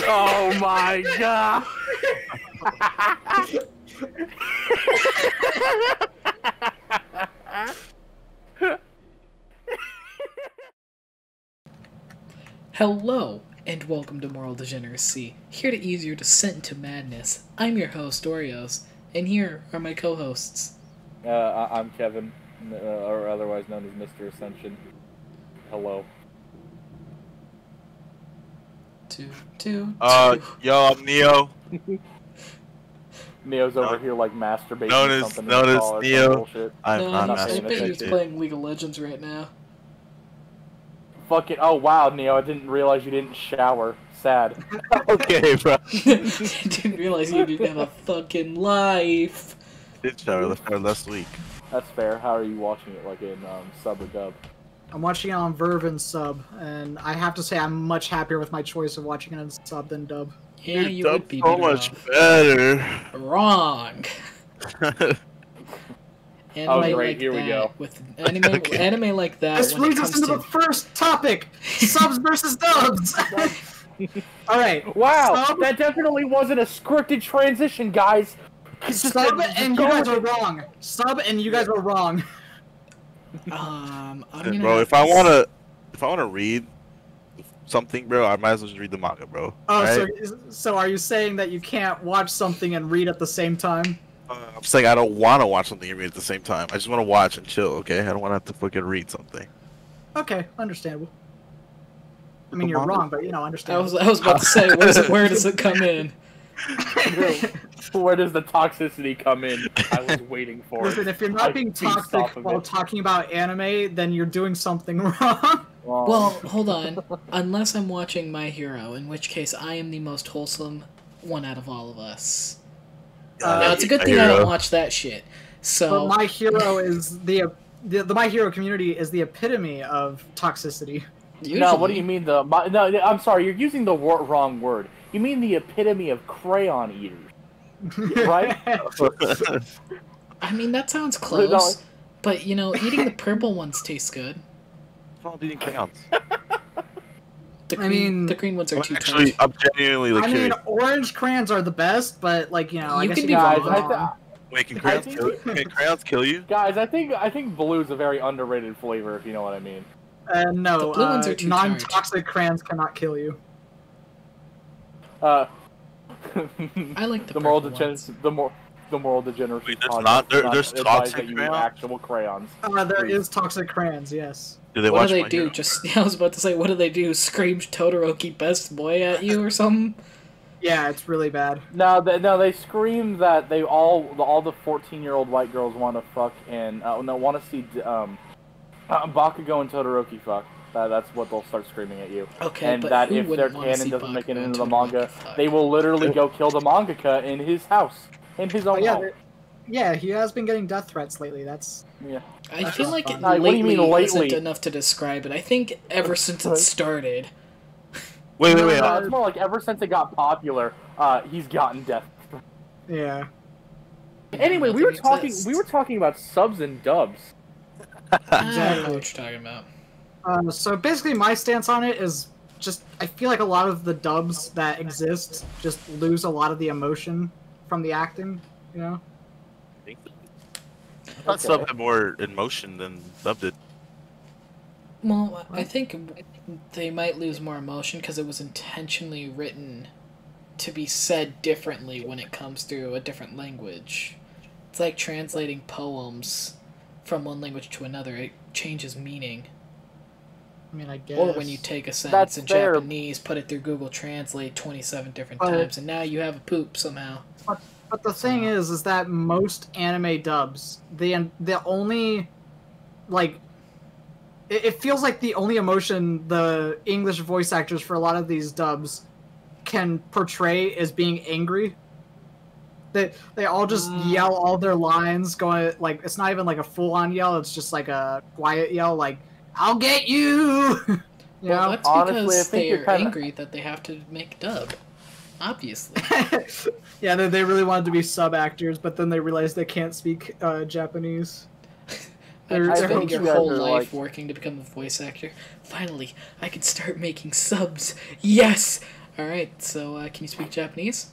Oh my god! Hello, and welcome to Moral Degeneracy, here to ease your descent into madness. I'm your host, Oreos, and here are my co-hosts. I'm Kevin, or otherwise known as Mr. Ascension. Hello. Two. Yo, I'm Neo. Neo's over here like masturbating Known or as something. Neo. Bullshit. I'm No, not I bet he's masturbating. playing League of Legends right now. Fucking, oh wow, Neo, I didn't realize you didn't shower. Sad. Okay, bro. I didn't realize you didn't have a fucking life. Did shower last week. That's fair. How are you watching it, like in sub or dub? I'm watching it on Verve and sub, and I have to say I'm much happier with my choice of watching it in sub than dub. Yeah, you would be so better much off. better. Wrong. Anime Oh, great, like here we that, go. with anime like that. This when it leads us comes into to the first topic: subs versus dubs. All right. Wow, Sub, that definitely wasn't a scripted transition, guys. sub and you guys are wrong. Sub and you guys are wrong. I'm gonna Bro, have if I to wanna read something, bro, I might as well just read the manga, bro. Oh, right? so are you saying that you can't watch something and read at the same time? I'm saying I don't want to watch something and read at the same time. I just want to watch and chill, okay? I don't want to have to fucking read something. Okay, understandable. I mean, you're wrong, but I understandable. was about to say, where does it come in? Where does the toxicity come in? I was waiting for Listen, it. if you're not being toxic while talking about anime, then you're doing something wrong. Well, hold on. Unless I'm watching My Hero, in which case I am the most wholesome one out of all of us. Now, it's a good thing I don't watch that shit. So, But My Hero is the My Hero community is the epitome of toxicity. usually, No, what do you mean no, I'm sorry, you're using the wrong word. You mean the epitome of crayon eaters, right? I mean, that sounds close. But, you know, eating the purple ones tastes good. I'm eating crayons. The green ones are too Actually, tart. I'm genuinely like I mean, curious. orange crayons are the best, but like I You guess can you be guys wrong. Wait, can crayons kill you? Can crayons kill you? Guys, I think blue is a very underrated flavor, if you know what I mean. No, The blue ones are too non-toxic crayons cannot kill you. I like the moral purple ones. the moral degeneracy. Wait, there's podcast not- does there's advise toxic that you eat crayons? actual crayons. There Please. is toxic crayons, yes. Do they What watch do they My do? Hero? Just I was about to say, what do they do? Scream Todoroki best boy at you or something? Yeah, it's really bad. No, they scream that they all the 14-year-old white girls want to fuck and want to see Bakugo and Todoroki fuck. That's what they'll start screaming at you. Okay, And but that who if their wouldn't want to canon see doesn't make it Bakugo and into the Todoroki manga, fuck? they will literally go kill the mangaka in his house, in his own home. Yeah, he has been getting death threats lately. That's Yeah. I feel like fine. What do you mean lately lately? isn't enough to describe it. I think ever since it started. Wait. It's more like ever since it got popular, he's gotten death. yeah. Anyway, we were talking about subs and dubs. I don't know what you're talking about. So basically, my stance on it is just I feel like a lot of the dubs that exist just lose a lot of the emotion from the acting. You know. I thought sub had more emotion than sub did. Well, I think they might lose more emotion because it was intentionally written to be said differently when it comes through a different language. It's like translating poems from one language to another. It changes meaning. I mean, I guess. Or when you take a sentence in fair. Japanese, put it through Google Translate 27 different times, and now you have a poop somehow. But the thing is that most anime dubs, the only, like, it feels like the only emotion the English voice actors for a lot of these dubs can portray is being angry. They all just yell all their lines, going like it's not even like a full on yell. It's just like a quiet yell, like "I'll get you." You Well, know? that's Honestly, I because think they're you're kinda- angry that they have to make dub. Obviously. Yeah, they really wanted to be sub actors, but then they realized they can't speak Japanese. After I spending think your you guys whole are, life like- working to become a voice actor, finally, I can start making subs. Yes! Alright, so can you speak Japanese?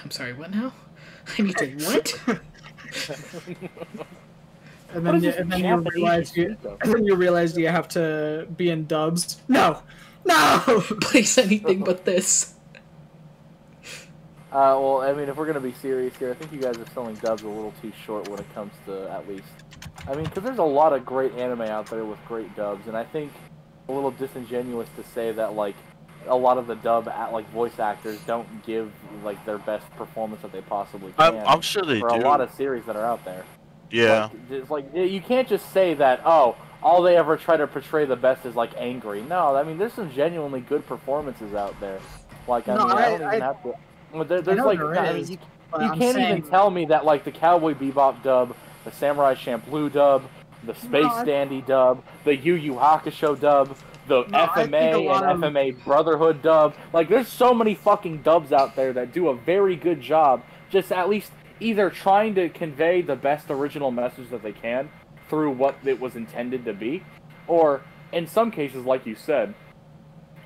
I'm sorry, what now? I need to what? And What then, is this and then you Japanese realize you you, speak of? and then you realize you have to be in dubs. No, no. Please, anything but this. Well, I mean, if we're gonna be serious here, I think you guys are selling dubs a little too short when it comes to, at least. I mean, because there's a lot of great anime out there with great dubs, and I think a little disingenuous to say that, like, a lot of the voice actors don't give, like, their best performance that they possibly can. I'm sure they for do. a lot of series that are out there. Yeah. You can't just say that, oh, all they ever try to portray the best is, like, angry. No, I mean, there's some genuinely good performances out there. Like, I mean, I don't even have to... Well, I there's know like, there I is, mean, but you I'm can't saying, even tell me that, like, the Cowboy Bebop dub, the Samurai Champloo dub, the Space Dandy dub, the Yu Yu Hakusho dub, the FMA and FMA Brotherhood dub. Like, there's so many fucking dubs out there that do a very good job, just at least either trying to convey the best original message that they can through what it was intended to be, or, in some cases, like you said,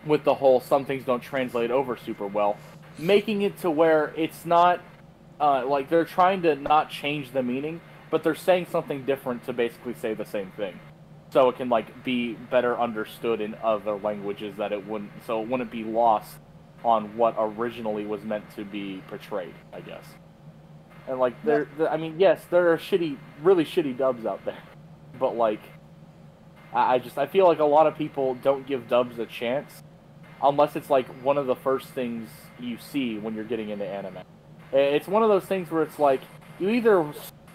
with the whole some things don't translate over super well, making it to where it's not, like, they're trying to not change the meaning, but they're saying something different to basically say the same thing. So it can, like, be better understood in other languages that it wouldn't be lost on what originally was meant to be portrayed, I guess. And, like, I mean, yes, there are really shitty dubs out there, but, like, I feel like a lot of people don't give dubs a chance, unless it's, like, one of the first things you see when you're getting into anime. It's one of those things where it's like, you either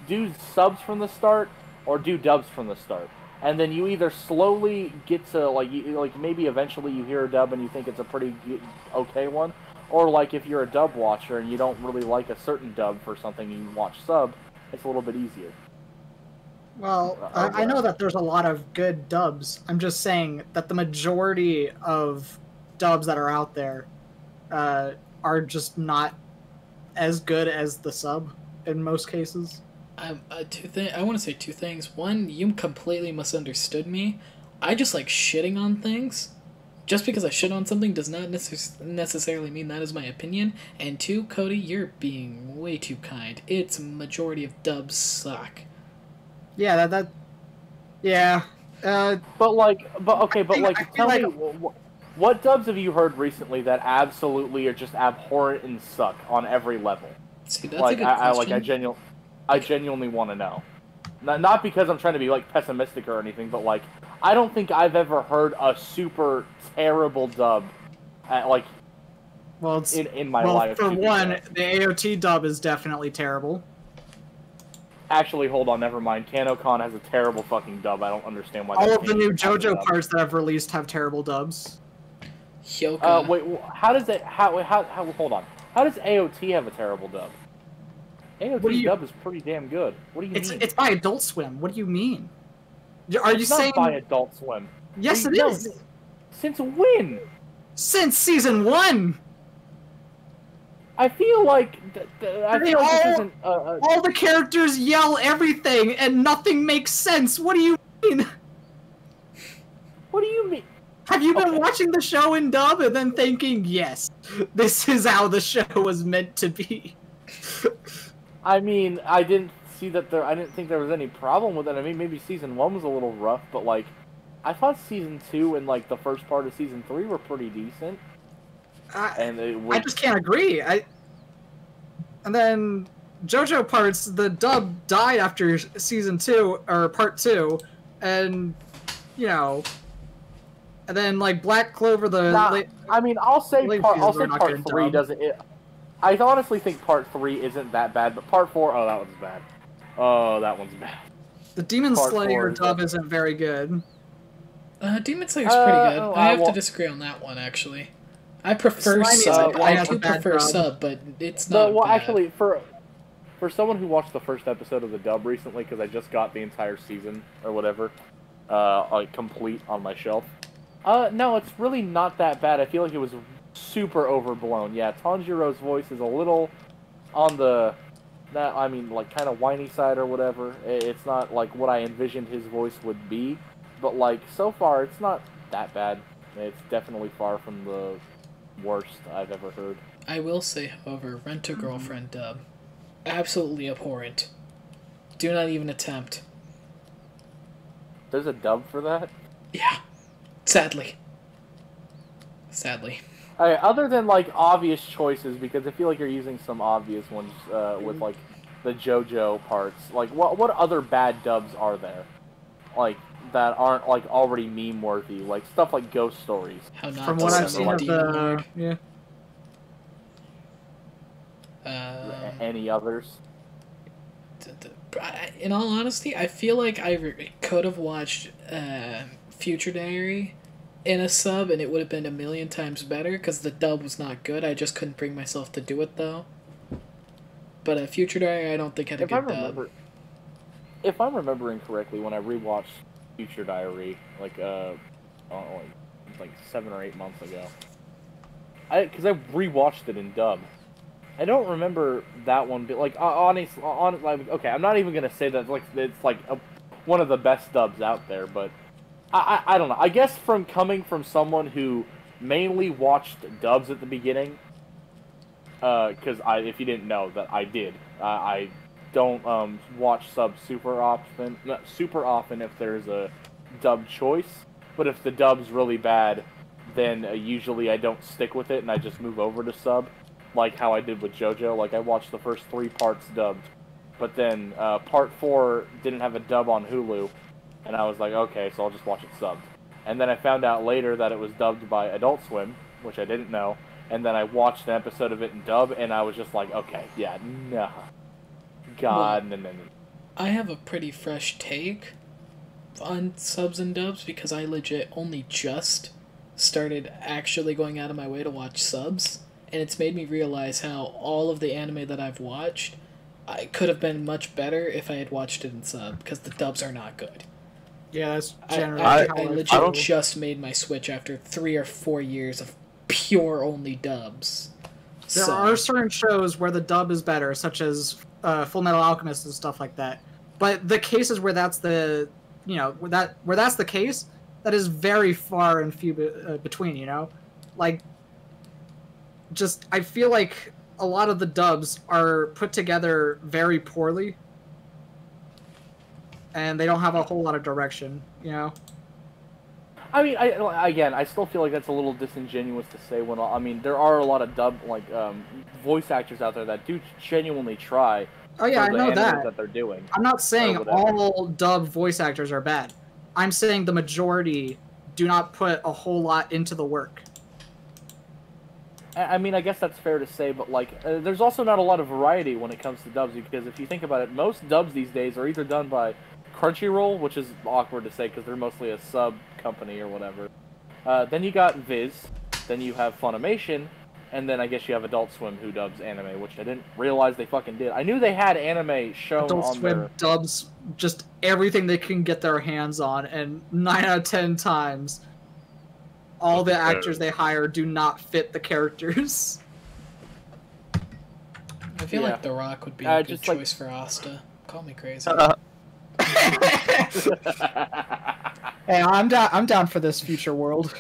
do subs from the start, or do dubs from the start. And then you either slowly get to, like, maybe eventually you hear a dub and you think it's a pretty okay one, or, like, if you're a dub watcher and you don't really like a certain dub for something you watch sub, it's a little bit easier. Well, I know that there's a lot of good dubs. I'm just saying that the majority of dubs that are out there are just not as good as the sub in most cases. I want to say two things. One, you completely misunderstood me. I just like shitting on things. Just because I shit on something does not necessarily mean that is my opinion. And two, Cody, you're being way too kind. It's majority of dubs suck. Yeah, yeah. Tell me, what dubs have you heard recently that absolutely are just abhorrent and suck on every level? See, that's a good question. I genuinely want to know. Not because I'm trying to be, like, pessimistic or anything, but, like, I don't think I've ever heard a super terrible dub, in my life. For one, the AOT dub is definitely terrible. Actually, hold on, never mind. Kano-Con has a terrible fucking dub. I don't understand why. All of the new JoJo parts that I've released have terrible dubs. Hyoka. Wait, how does it? Hold on. How does AOT have a terrible dub? AOT dub is pretty damn good. What do you mean? It's by Adult Swim. What do you mean? Are you saying not by Adult Swim? Yes, it is. Since when? Since season 1. I feel like this isn't. All the characters yell everything, and nothing makes sense. What do you mean? What do you mean? Have you been watching the show in dub and then thinking, yes, this is how the show was meant to be? I mean, I didn't think there was any problem with it. I mean, maybe season 1 was a little rough, but, like, I thought season 2 and, like, the first part of season 3 were pretty decent. I just can't agree. And then JoJo parts, the dub died after season 2 or part 2, and and then, like, Black Clover I'll say part 3 doesn't. I honestly think part 3 isn't that bad, but part 4, oh, that one's bad. Oh, that one's bad. The Demon Slayer dub isn't very good. Demon Slayer's pretty good. I have to disagree on that one, actually. I prefer sub. I do prefer sub, but it's not bad. Actually, for someone who watched the first episode of the dub recently, because I just got the entire season, or whatever, complete on my shelf, no, it's really not that bad. I feel like it was super overblown. Yeah, Tanjiro's voice is a little on the, like, kind of whiny side or whatever. It's not, like, what I envisioned his voice would be, but, like, so far, it's not that bad. It's definitely far from the worst I've ever heard. I will say, however, Rent-A-Girlfriend dub, absolutely abhorrent. Do not even attempt. There's a dub for that? Yeah. Sadly. Sadly. Alright, other than, like, obvious choices, because I feel like you're using some obvious ones with, like, the JoJo parts. Like, what other bad dubs are there? Like, that aren't, like, already meme-worthy. Like, stuff like Ghost Stories. How not From to what I've summon seen a of demon lord. yeah. Any others? In all honesty, I feel like I could have watched Future Diary in a sub, and it would have been a million times better, because the dub was not good. I just couldn't bring myself to do it, though. But Future Diary, I don't think had a good dub. If I'm remembering correctly, when I rewatched Future Diary, like 7 or 8 months ago, because I rewatched it in dub. I don't remember that one, but like honestly, like, okay, I'm not even gonna say that like it's like one of the best dubs out there, but I don't know. I guess from coming from someone who mainly watched dubs at the beginning, because if you didn't know that I did, I don't watch subs super often. Not super often if there's a dub choice, but if the dub's really bad, then usually I don't stick with it and I just move over to sub. Like how I did with JoJo, like I watched the first 3 parts dubbed, but then part 4 didn't have a dub on Hulu, and I was like, okay, so I'll just watch it subbed. And then I found out later that it was dubbed by Adult Swim, which I didn't know, and then I watched an episode of it in dub, and I was just like, okay, yeah, nah. God, well, no. I have a pretty fresh take on subs and dubs, because I legit only just started actually going out of my way to watch subs. And it's made me realize how all of the anime that I've watched, I could have been much better if I had watched it in sub, because the dubs are not good. Yeah, that's generally I legit just made my switch after 3 or 4 years of pure only dubs. There are certain shows where the dub is better, such as Full Metal Alchemist and stuff like that. But the cases where that's the, where that's the case, that is very far and few between. Like. Just, I feel like a lot of the dubs are put together very poorly, and they don't have a whole lot of direction, I mean, I still feel like that's a little disingenuous to say when, I mean, there are a lot of voice actors out there that do genuinely try. Oh yeah, I know that they're doing. I'm not saying all dub voice actors are bad. I'm saying the majority do not put a whole lot into the work. I mean, I guess that's fair to say, but like, there's also not a lot of variety when it comes to dubs, because if you think about it, most dubs these days are either done by Crunchyroll, which is awkward to say because they're mostly a sub company or whatever. Then you got Viz, then you have Funimation, and then I guess you have Adult Swim who dubs anime, which I didn't realize they fucking did. I knew they had anime shown Adult on Swim their... dubs just everything they can get their hands on, and 9 out of 10 times, all the actors they hire do not fit the characters. I feel like The Rock would be a good choice for Asta. Call me crazy. Hey, I'm down for this future world.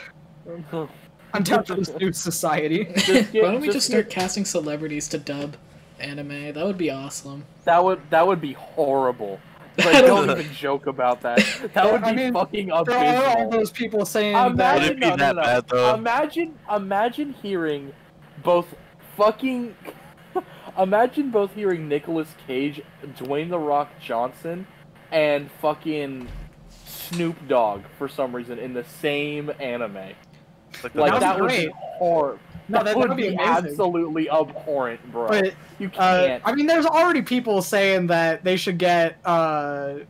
I'm down for this new society. Why don't we just start casting celebrities to dub anime? That would be awesome. That would be horrible. Like, don't even joke about that. That would be fucking abysmal. There are all those people saying imagine, that. Imagine hearing both fucking... Imagine both hearing Nicolas Cage, Dwayne The Rock Johnson, and fucking Snoop Dogg, for some reason, in the same anime. Like, that would be horrible. No, that would be absolutely abhorrent, bro. But, you can't. I mean, there's already people saying that they should get Billie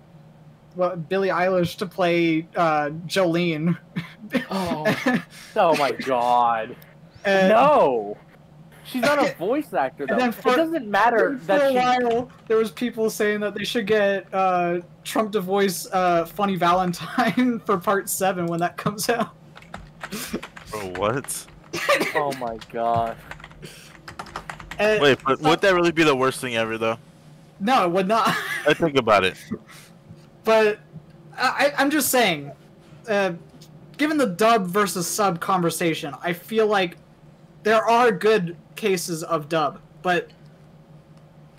Eilish to play Jolene. Oh my god. No! She's not a voice actor, though. It doesn't matter that for a while, there was people saying that they should get Trump to voice Funny Valentine for Part 7 when that comes out. Bro, what? Oh my god. Wait, but would that really be the worst thing ever, though? No, it would not. I think about it. But I'm just saying, given the dub versus sub conversation, I feel like there are good cases of dub, but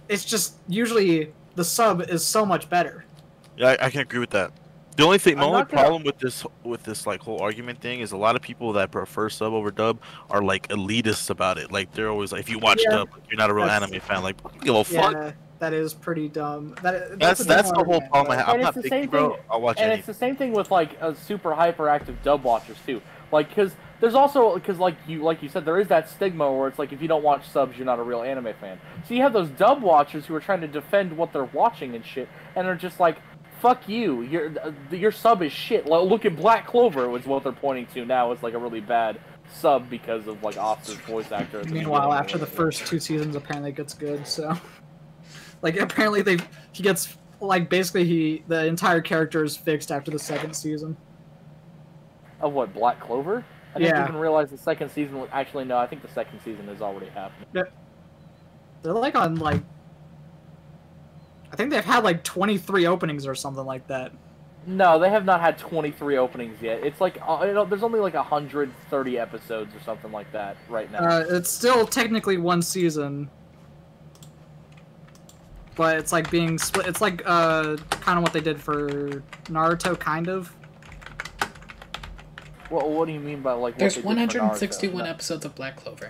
it's just usually the sub is so much better. Yeah, I can agree with that. The only thing, my I'm only not gonna- problem with this like whole argument thing is a lot of people that prefer sub over dub are like elitists about it. Like they're always like, if you watch Yeah. dub, you're not a real That's- anime fan. Like, I don't give a fuck. Yeah, that is pretty dumb. That's a the dumb whole argument, problem I but- have. I'm And not it's the picky, same bro. thing. I'll watch And anything. it's the same thing with like super hyperactive dub watchers too. Like, because there's also like you said, there is that stigma where it's like if you don't watch subs, you're not a real anime fan. So you have those dub watchers who are trying to defend what they're watching and shit, and are just like, "Fuck you! Your sub is shit." Like, look at Black Clover, was what they're pointing to now. It's like a really bad sub because of like Oscar's voice actor. Meanwhile, after the first 2 seasons, apparently it gets good. So, like, apparently he gets like basically the entire character is fixed after the 2nd season. Of what, Black Clover? I didn't Yeah. even realize the 2nd season was... Actually, no, I think the 2nd season has already happened. They're like on like, I think they've had like 23 openings or something like that. No, they have not had 23 openings yet. It's like, there's only like 130 episodes or something like that right now. It's still technically 1 season, but it's like being split. It's like kind of what they did for Naruto, kind of. What do you mean by like? There's what they did for 161 Naruto? episodes of Black Clover.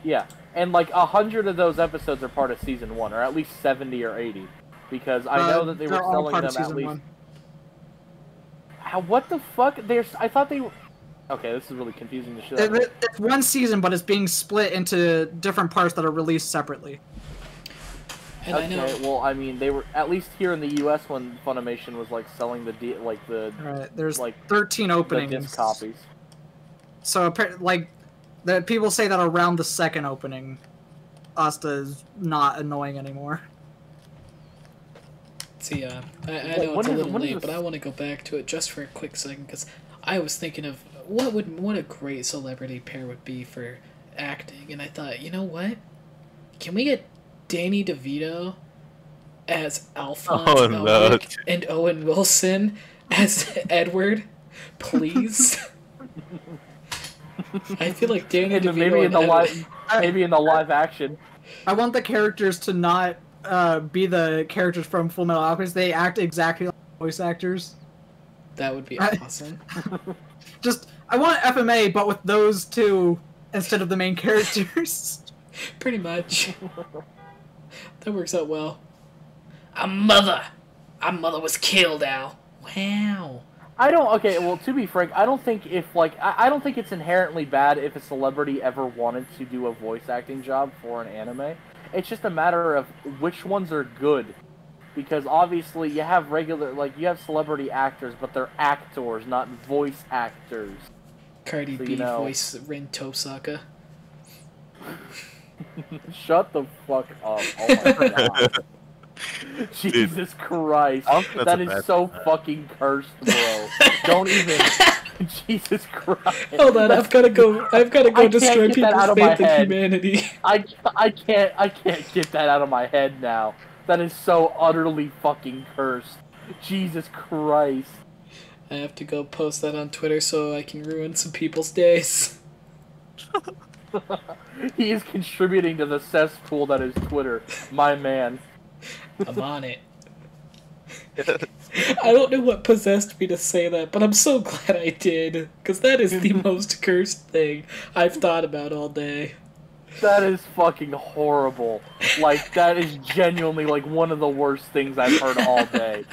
Yeah, and like 100 of those episodes are part of season 1, or at least 70 or 80, because I know that they were they're all selling part them of at season least. 1. What the fuck? I thought they were... Okay, this is really confusing the shit out of me. It's 1 season, but it's being split into different parts that are released separately. And I know. Okay, well, I mean, they were at least here in the U.S. when Funimation was like selling the Right, there's like 13 the openings. disc copies. So like, the people say that around the 2nd opening, Asta is not annoying anymore. See, I Wait, know it's a little when is late, this- but I want to go back to it just for a quick second because I was thinking of what a great celebrity pair would be for acting, and I thought, you know what? Can we get Danny DeVito as Alphonse Oh, no. Elric and Owen Wilson as Edward, please? I feel like Danny DeVito Maybe in and the Edward- maybe in the live action. I want the characters to not be the characters from Full Metal Alchemist. They act exactly like voice actors. That would be I- awesome. Just, I want FMA, but with those two instead of the main characters. Pretty much. That works out well. Our mother was killed, Al. Wow. I don't. Okay, well, to be frank, I don't think if like I don't think it's inherently bad if a celebrity ever wanted to do a voice acting job for an anime. It's just a matter of which ones are good, because obviously you have you have celebrity actors, but they're actors, not voice actors. Cardi So, B you know- voice Rin Tosaka. Shut the fuck up! Oh my god. Jesus Christ. I don't think that's That a is bad so thing. fucking cursed, bro. Don't even. Jesus Christ. Hold on, I've gotta go I can't destroy get that out people's of my faith in head. humanity. I can't get that out of my head now. That is so utterly fucking cursed. Jesus Christ. I have to go post that on Twitter so I can ruin some people's days. He is contributing to the cesspool that is Twitter. My man. I'm on it. I don't know what possessed me to say that, but I'm so glad I did, because that is the most cursed thing I've thought about all day. That is fucking horrible. Like, that is genuinely, like, one of the worst things I've heard all day.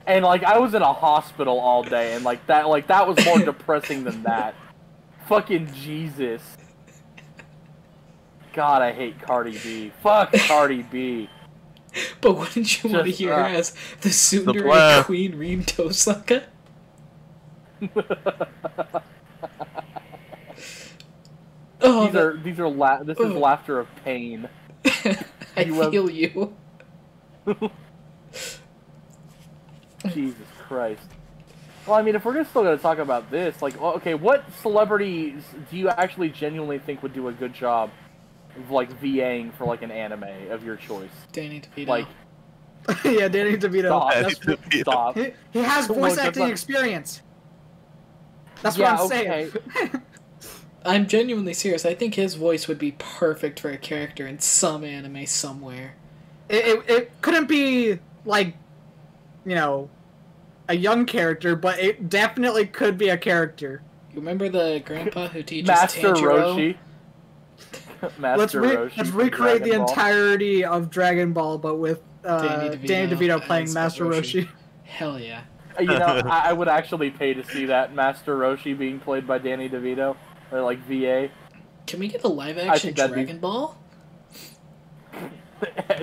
And, like, I was in a hospital all day, and, like, that was more depressing than that. Fucking Jesus. God, I hate Cardi B. Fuck Cardi B. But wouldn't you want to Just, hear her as the tsundere blast. queen Rin Tosaka? Oh, This is laughter of pain. I feel you. Jesus Christ. Well, I mean, if we're still gonna talk about this, like, okay, what celebrities do you actually genuinely think would do a good job of, like, VAing for, like, an anime of your choice? Danny DeVito. Like, Yeah, Danny DeVito. stop. Danny DeVito. Stop. He has Look, voice that's acting not- experience. That's Yeah, what I'm okay. saying. I'm genuinely serious. I think his voice would be perfect for a character in some anime somewhere. It couldn't be like, you know, a young character, but it definitely could be a character. You remember the grandpa who teaches Master Tanjiro? Roshi. Let's recreate the entirety of Dragon Ball, but with Danny DeVito playing Master Roshi. Hell yeah. You know, I would actually pay to see that, Master Roshi being played by Danny DeVito, or like VA. Can we get a live-action Dragon Ball?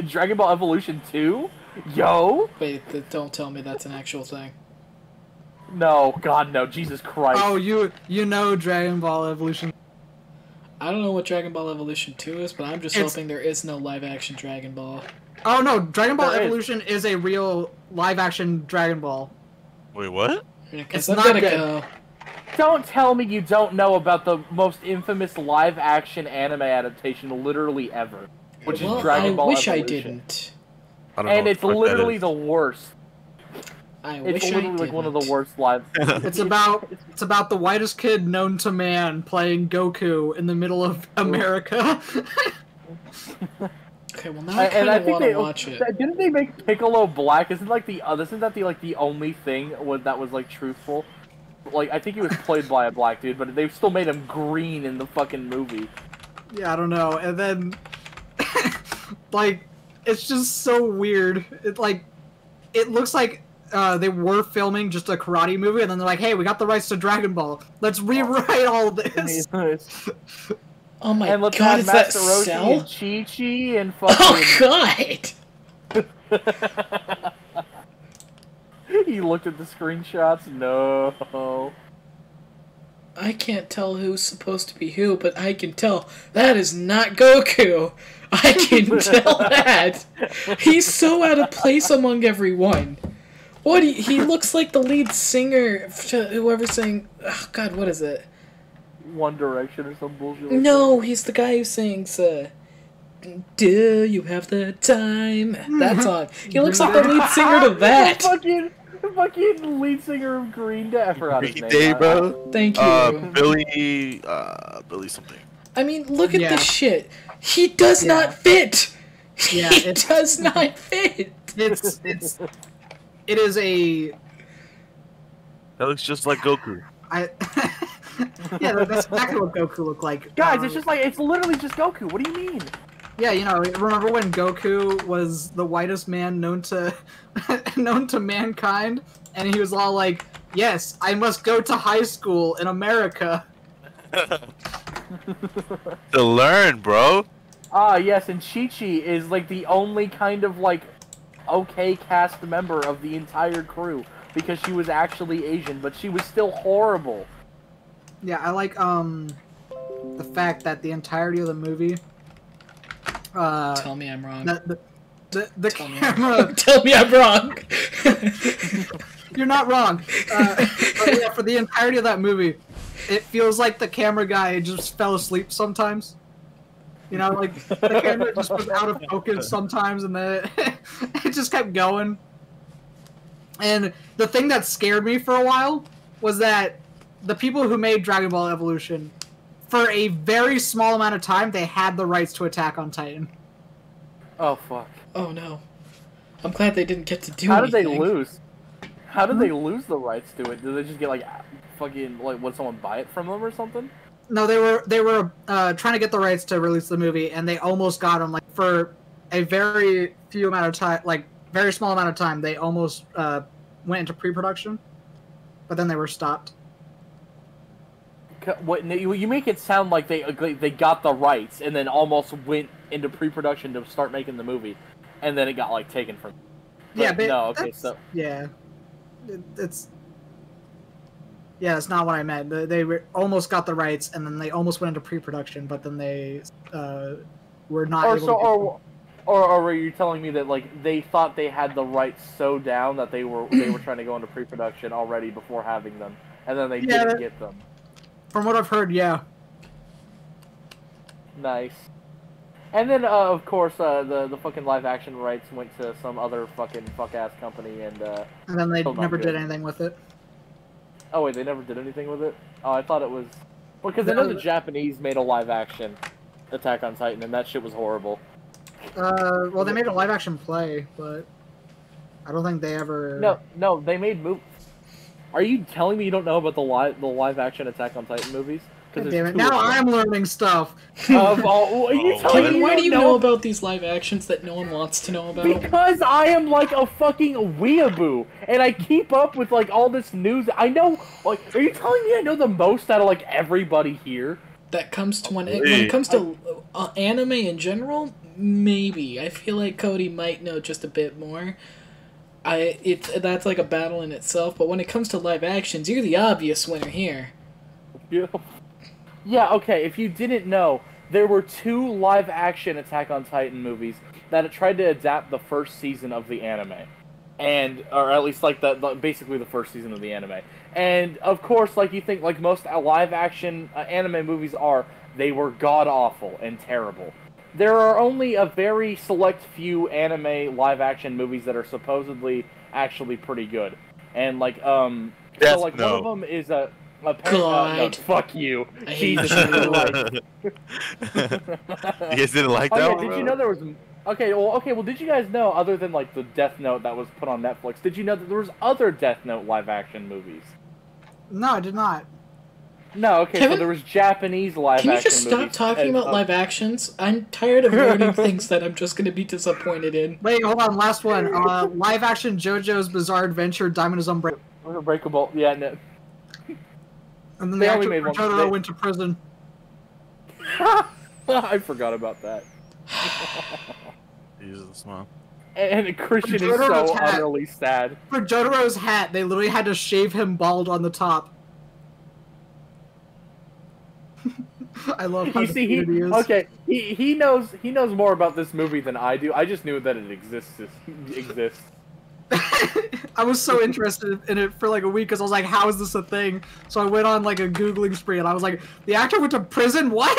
Dragon Ball Evolution 2? Yo! Wait, don't tell me that's an actual thing. No, God no, Jesus Christ. Oh, you know Dragon Ball Evolution. I don't know what Dragon Ball Evolution 2 is, but I'm just hoping there is no live-action Dragon Ball. Oh no, Dragon Ball Evolution is a real live-action Dragon Ball. Wait, what? It's not good. Go. Don't tell me you don't know about the most infamous live-action anime adaptation literally ever, which is Dragon Ball Evolution. I wish I didn't. And it's literally the worst. It's literally like one of the worst live. It's about the whitest kid known to man playing Goku in the middle of America. Okay, well now I kind of want to watch it. Didn't they make Piccolo black? Isn't that the only thing that was like truthful? Like I think he was played by a black dude, but they still made him green in the fucking movie. Yeah, I don't know. And then like it's just so weird. It looks like they were filming just a karate movie, and then they're like, "Hey, we got the rights to Dragon Ball. Let's rewrite all this." Oh my and let's god, have is Master that Roshi Cell? and Chi-Chi and fucking... Oh god! He looked at the screenshots. No. I can't tell who's supposed to be who, but I can tell that is not Goku. I can tell that. He's so out of place among everyone. What? He looks like the lead singer to whoever sang... Oh god, what is it? One Direction or some bullshit. Like no, he's the guy who sings, Do you have the time? That song. He looks like the lead singer to that. The fucking lead singer of Green Day. I forgot his name. Day, bro. Thank you. Billy something. I mean, look at this shit. He does not fit. Yeah, he does not fit. It is a... That looks just like Goku. Yeah, that's exactly what Goku looked like. Guys, it's literally just Goku. What do you mean? Yeah, you know, remember when Goku was the whitest man known to mankind, and he was all like, "Yes, I must go to high school in America." To learn, bro. Yes, and Chi-Chi is like the only kind of like okay cast member of the entire crew because she was actually Asian, but she was still horrible. Yeah, I like the fact that the entirety of the movie. Tell me I'm wrong. The camera. Tell me I'm wrong. You're not wrong. But yeah, for the entirety of that movie, it feels like the camera guy just fell asleep sometimes. You know, like the camera just was out of focus sometimes, and then it just kept going. And the thing that scared me for a while was that the people who made Dragon Ball Evolution, for a very small amount of time, they had the rights to Attack on Titan. Oh, fuck. Oh, no. I'm glad they didn't get to do How anything. did they lose? How did they lose the rights to it? Did they just get, like, fucking, like, would someone buy it from them or something? No, they were trying to get the rights to release the movie, and they almost got them, like, for a very few amount of time, like, very small amount of time, they almost went into pre-production, but then they were stopped. What, you make it sound like they got the rights and then almost went into pre-production to start making the movie, and then it got like taken from. But yeah, but no, okay, so yeah, it's not what I meant. They almost got the rights, and then they almost went into pre-production, but then they were not able to. Or were you telling me that like they thought they had the rights so down that they were trying to go into pre-production already before having them, and then they didn't get them? From what I've heard, yeah. Nice. And then, of course, the fucking live-action rights went to some other fucking fuck-ass company, and then they never did anything with it. Oh, wait, they never did anything with it? Oh, I thought it was... Because I know the Japanese made a live-action Attack on Titan, and that shit was horrible. Well, they made a live-action play, but I don't think they ever... No, they made movies. Are you telling me you don't know about the live-action Attack on Titan movies? Damn it, now I'm learning stuff! Are you telling me why do you know about these live actions that no one wants to know about? Because I am like a fucking weeaboo, and I keep up with like all this news. I know, like, are you telling me I know the most out of like everybody here? That comes to when it comes to anime in general, maybe. I feel like Cody might know just a bit more. That's like a battle in itself, but when it comes to live actions, you're the obvious winner here. Yeah, okay, if you didn't know, there were 2 live-action Attack on Titan movies that tried to adapt the first season of the anime. Or at least, like, basically the first season of the anime. And, of course, like you think, like most live-action anime movies are, they were god-awful and terrible. There are only a very select few anime live-action movies that are supposedly actually pretty good. And, like, one of them is a... no, fuck you. Jesus Christ. You guys didn't like that one? Did you know there was... Okay, well, did you guys know, other than, like, the Death Note that was put on Netflix, did you know that there was other Death Note live-action movies? No, I did not. No, okay, Kevin, so there was Japanese live-action movies. Can you just stop talking about live actions? I'm tired of learning things that I'm just going to be disappointed in. Wait, hold on, last one. Live-action JoJo's Bizarre Adventure, Diamond is Unbreakable, yeah, no. And then the actor for Totoro went to prison. I forgot about that. Jesus, man. And Christian is so utterly sad. For Jotoro's hat, they literally had to shave him bald on the top. I love how he is. Okay, he knows more about this movie than I do. I just knew that it exists. I was so interested in it for like a week because I was like, how is this a thing? So I went on like a Googling spree and I was like, the actor went to prison? What?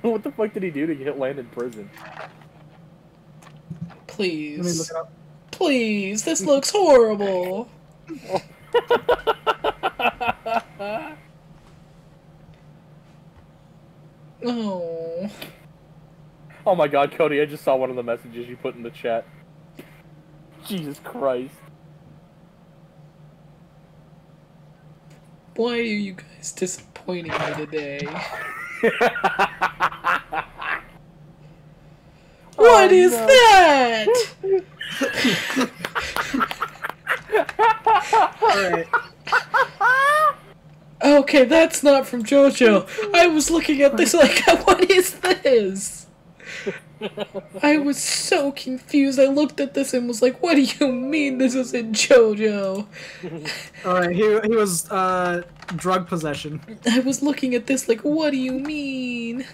What the fuck did he do to land in prison? Please. Let me look it up. Please, this looks horrible. Oh. Oh my god, Cody, I just saw one of the messages you put in the chat. Jesus Christ. Why are you guys disappointing me today? What is that? Alright. Okay, that's not from JoJo. I was looking at this like, what is this? I was so confused. I looked at this and was like, what do you mean this isn't JoJo? Alright, he was, drug possession. I was looking at this like, what do you mean?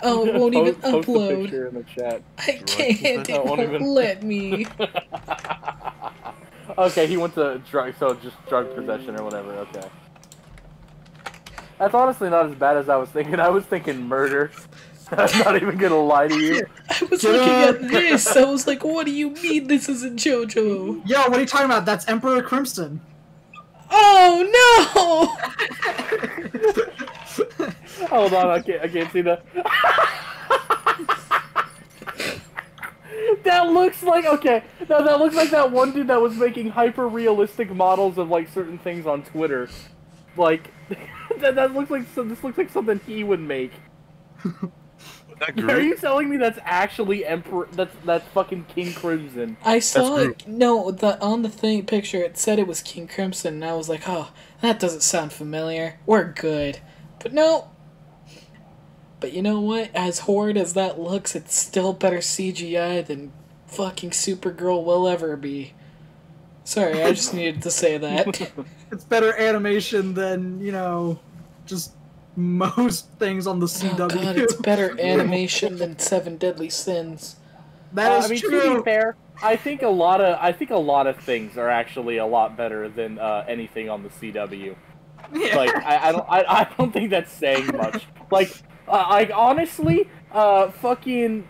Oh, it won't even Post a upload. picture in the chat. I can't, it won't let me. Okay, he went to drug possession or whatever, okay. That's honestly not as bad as I was thinking. I was thinking murder. I'm not even gonna lie to you. I was looking at this. I was like, what do you mean this isn't JoJo? Yo, what are you talking about? That's Emperor Crimson. Oh no! Hold on, I can't see that. That looks like that looks like that one dude that was making hyper realistic models of like certain things on Twitter. Like that looks like this looks like something he would make. Are you telling me that's actually Emperor? That's fucking King Crimson. I saw it. No, on the picture it said it was King Crimson, and I was like, oh, that doesn't sound familiar. We're good, but no. But you know what? As horrid as that looks, it's still better CGI than fucking Supergirl will ever be. Sorry, I just needed to say that. It's better animation than, you know, just most things on the CW. Oh god, it's better animation than Seven Deadly Sins. That is true. To be fair, I think a lot of things are actually a lot better than anything on the CW. Yeah. Like I don't think that's saying much. Like honestly, fucking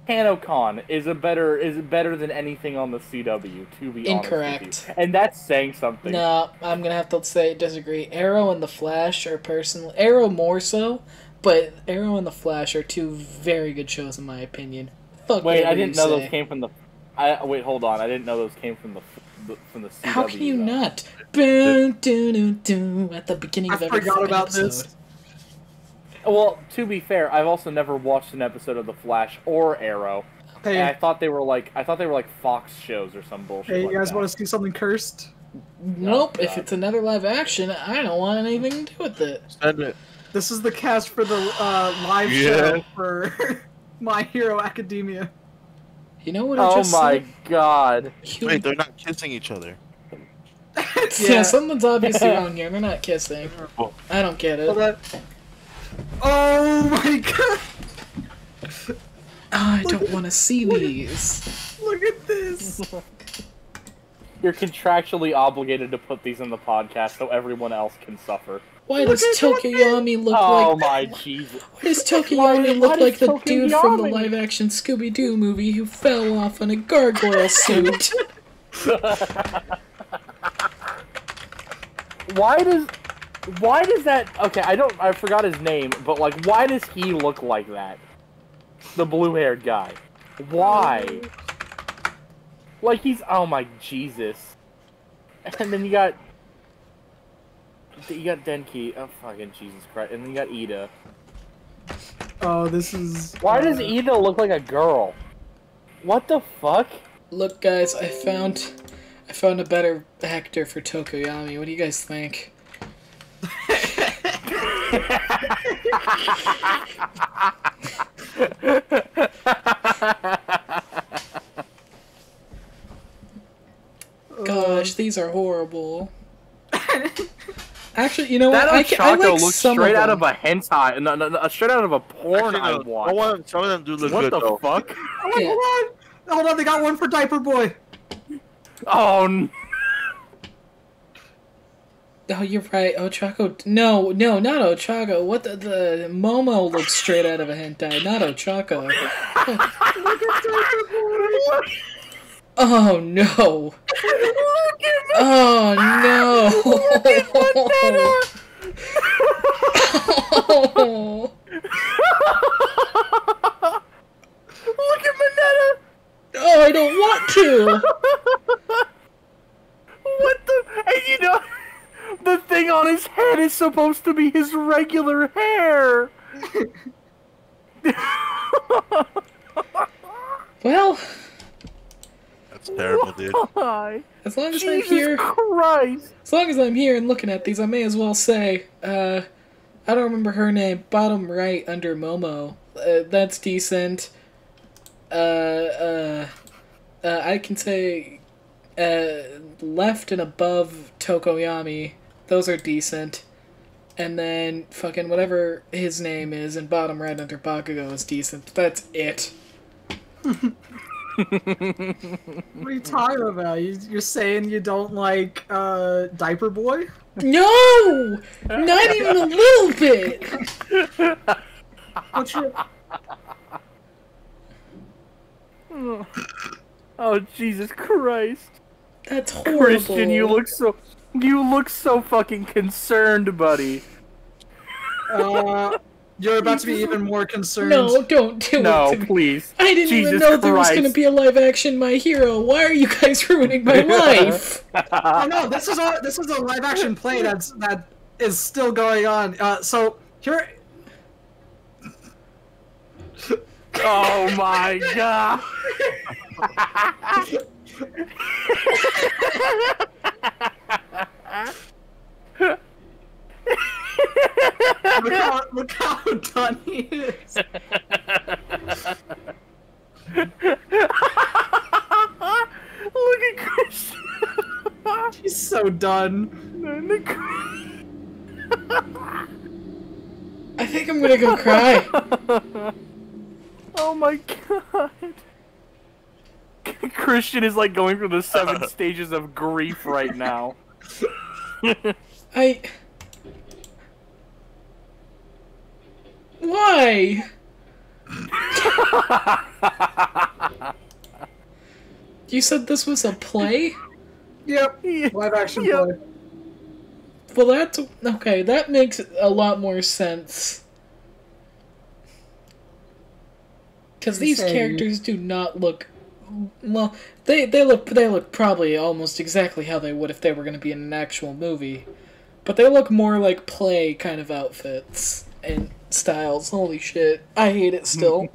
Kanokon is better than anything on the CW, to be Incorrect. honest with you. And that's saying something. No, I'm gonna have to say disagree. Arrow and the Flash are personally Arrow more so, but Arrow and the Flash are two very good shows in my opinion. Fuck Wait, I whatever didn't you know say. those came from the. Wait, hold on. I didn't know those came from the CW. How can you though. not? Boom, doo, doo, doo, at the beginning of every forgot about episode. this. Well, to be fair, I've also never watched an episode of The Flash or Arrow. Hey, And I thought they were like Fox shows or some bullshit. hey, you like guys that. want to see something cursed? Nope, Oh, if God. it's another live action, I don't want anything to do with it. Send it. This is the cast for the live show for My Hero Academia. You know what I Oh just my said? god. Wait, they're not kissing each other. Yeah, something's obviously wrong here. They're not kissing. Oh. I don't get it. Hold on. Oh my god! Oh, I don't want to see these. Look at this! You're contractually obligated to put these in the podcast so everyone else can suffer. Why does Tokoyami look Oh like... my Jesus. Why does Tokoyami look does like the dude from the Tokoyami? live-action Scooby-Doo movie who fell off in a gargoyle suit? Why does that... Okay, I forgot his name, but like, why does he look like that? The blue-haired guy. Why? Like, he's... Oh my Jesus. And then you got Denki. Oh fucking Jesus Christ. And then you got Ida. Oh, this is... Why does Ida look like a girl? What the fuck? Look, guys, I found a better actor for Tokoyami. What do you guys think? Gosh, these are horrible. Actually, you know what? That I Ochako like looks some straight of out them. of a hentai, no, straight out of a porn Actually, I no, watched. some of them do look What good the though. fuck? Yeah. Hold on, they got one for Diaper Boy! Oh, Oh, you're right. Ochako. No, not Ochako. What the Momo looks straight out of a hentai, not Ochako. Oh no. Oh no. Oh. Look at Mineta! Oh, I don't want to. What the? And you know, the thing on his head is supposed to be his regular hair! Well, That's terrible, dude. Why? as long as Jesus I'm here, Christ! as long as I'm here and looking at these, I may as well say, I don't remember her name. Bottom right under Momo. That's decent. I can say, left and above Tokoyami. Those are decent. And then fucking whatever his name is, and bottom right under Bakugo is decent. That's it. What are you talking about? You're saying you don't like, Diaper Boy? No! Not even a little bit! What's your... Oh, Jesus Christ. That's horrible. Christian, you look so fucking concerned, buddy. You're about to be even more concerned. No, don't do No, it to me. please. I didn't Jesus even know there was Christ. gonna be a live action My Hero. Why are you guys ruining my life? Oh no, this is a live action play that is still going on. So here. Oh my god. Look how done he is. Look at Christian. He's so done. I think I'm gonna go cry. Oh my god. Christian is like going through the 7 stages of grief right now. Why? You said this was a play? Yep. Live action play. Well, that's okay. That makes a lot more sense. Because these characters do not look. Well, they look probably almost exactly how they would if they were going to be in an actual movie, but they look more like play kind of outfits and styles. Holy shit! I hate it still.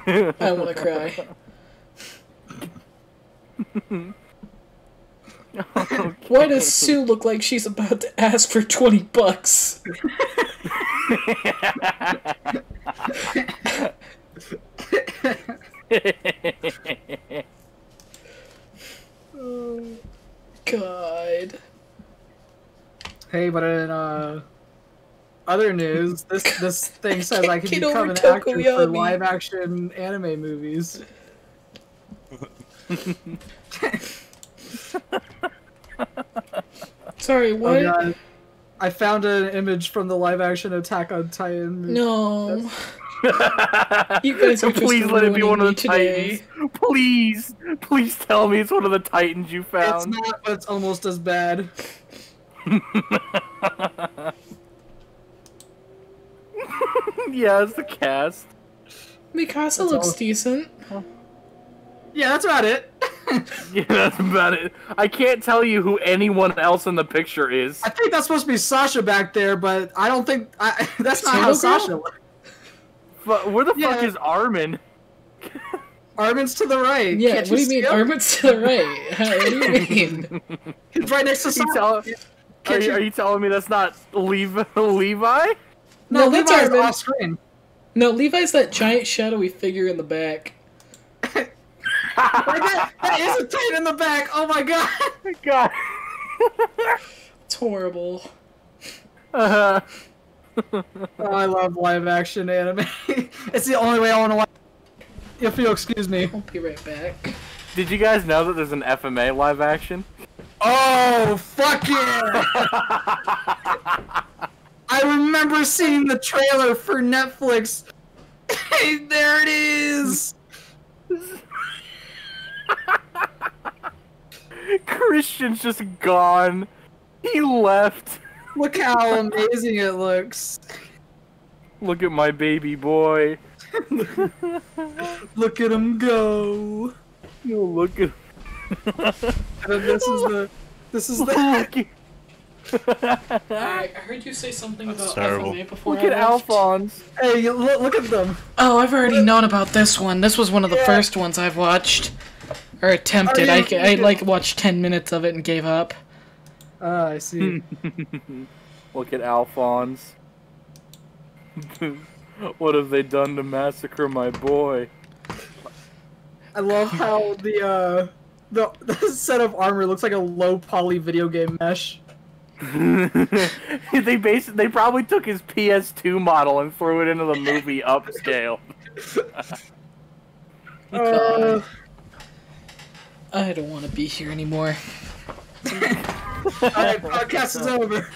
I want to cry. Okay. Why does Sue look like she's about to ask for $20? Oh, God. Hey, but in other news, this thing says I can Get become over an actor for Tokoyami. live action anime movies. Sorry, what? Oh God. I found an image from the live action Attack on Titan movie. No. You guys are just Please let it be one of the today. Titans. Please tell me it's one of the Titans you It's found. not, but it's almost as bad. Yeah, it's the cast. Mikasa looks decent. Yeah, that's about it. Yeah, that's about it. I can't tell you who anyone else in the picture is. I think that's supposed to be Sasha back there, but I don't think that's not how Potato Sasha Girl? looks. But where the fuck Yeah. is Armin? Armin's to the right. Yeah, Can't what do you see mean? him? Armin's to the right. What do you mean? He's right next to Sasha. Are you telling me that's not Levi? No, that's Levi's Armin. off screen. No, Levi's that giant shadowy figure in the back. That is a Titan in the back. Oh my God. God. It's horrible. Uh-huh. Oh, I love live action anime. It's the only way I want to watch. If you'll excuse me. I'll be right back. Did you guys know that there's an FMA live action? Oh, fuck yeah! I remember seeing the trailer for Netflix. Hey, there it is! Christian's just gone. He left. Look how amazing it looks. Look at my baby boy. Look at him go. You look at. And this is the. I heard you say something about terrible. FMA before. Look at Alphonse. Hey, look at them. Oh, I've already known about this one. This was one of the first ones I've watched. Or attempted. I like watched 10 minutes of it and gave up. Ah, I see. Look at Alphonse. What have they done to massacre my boy? I love how the set of armor looks like a low poly video game mesh. They probably took his PS2 model and threw it into the movie upscale. I don't want to be here anymore. Alright, podcast is over.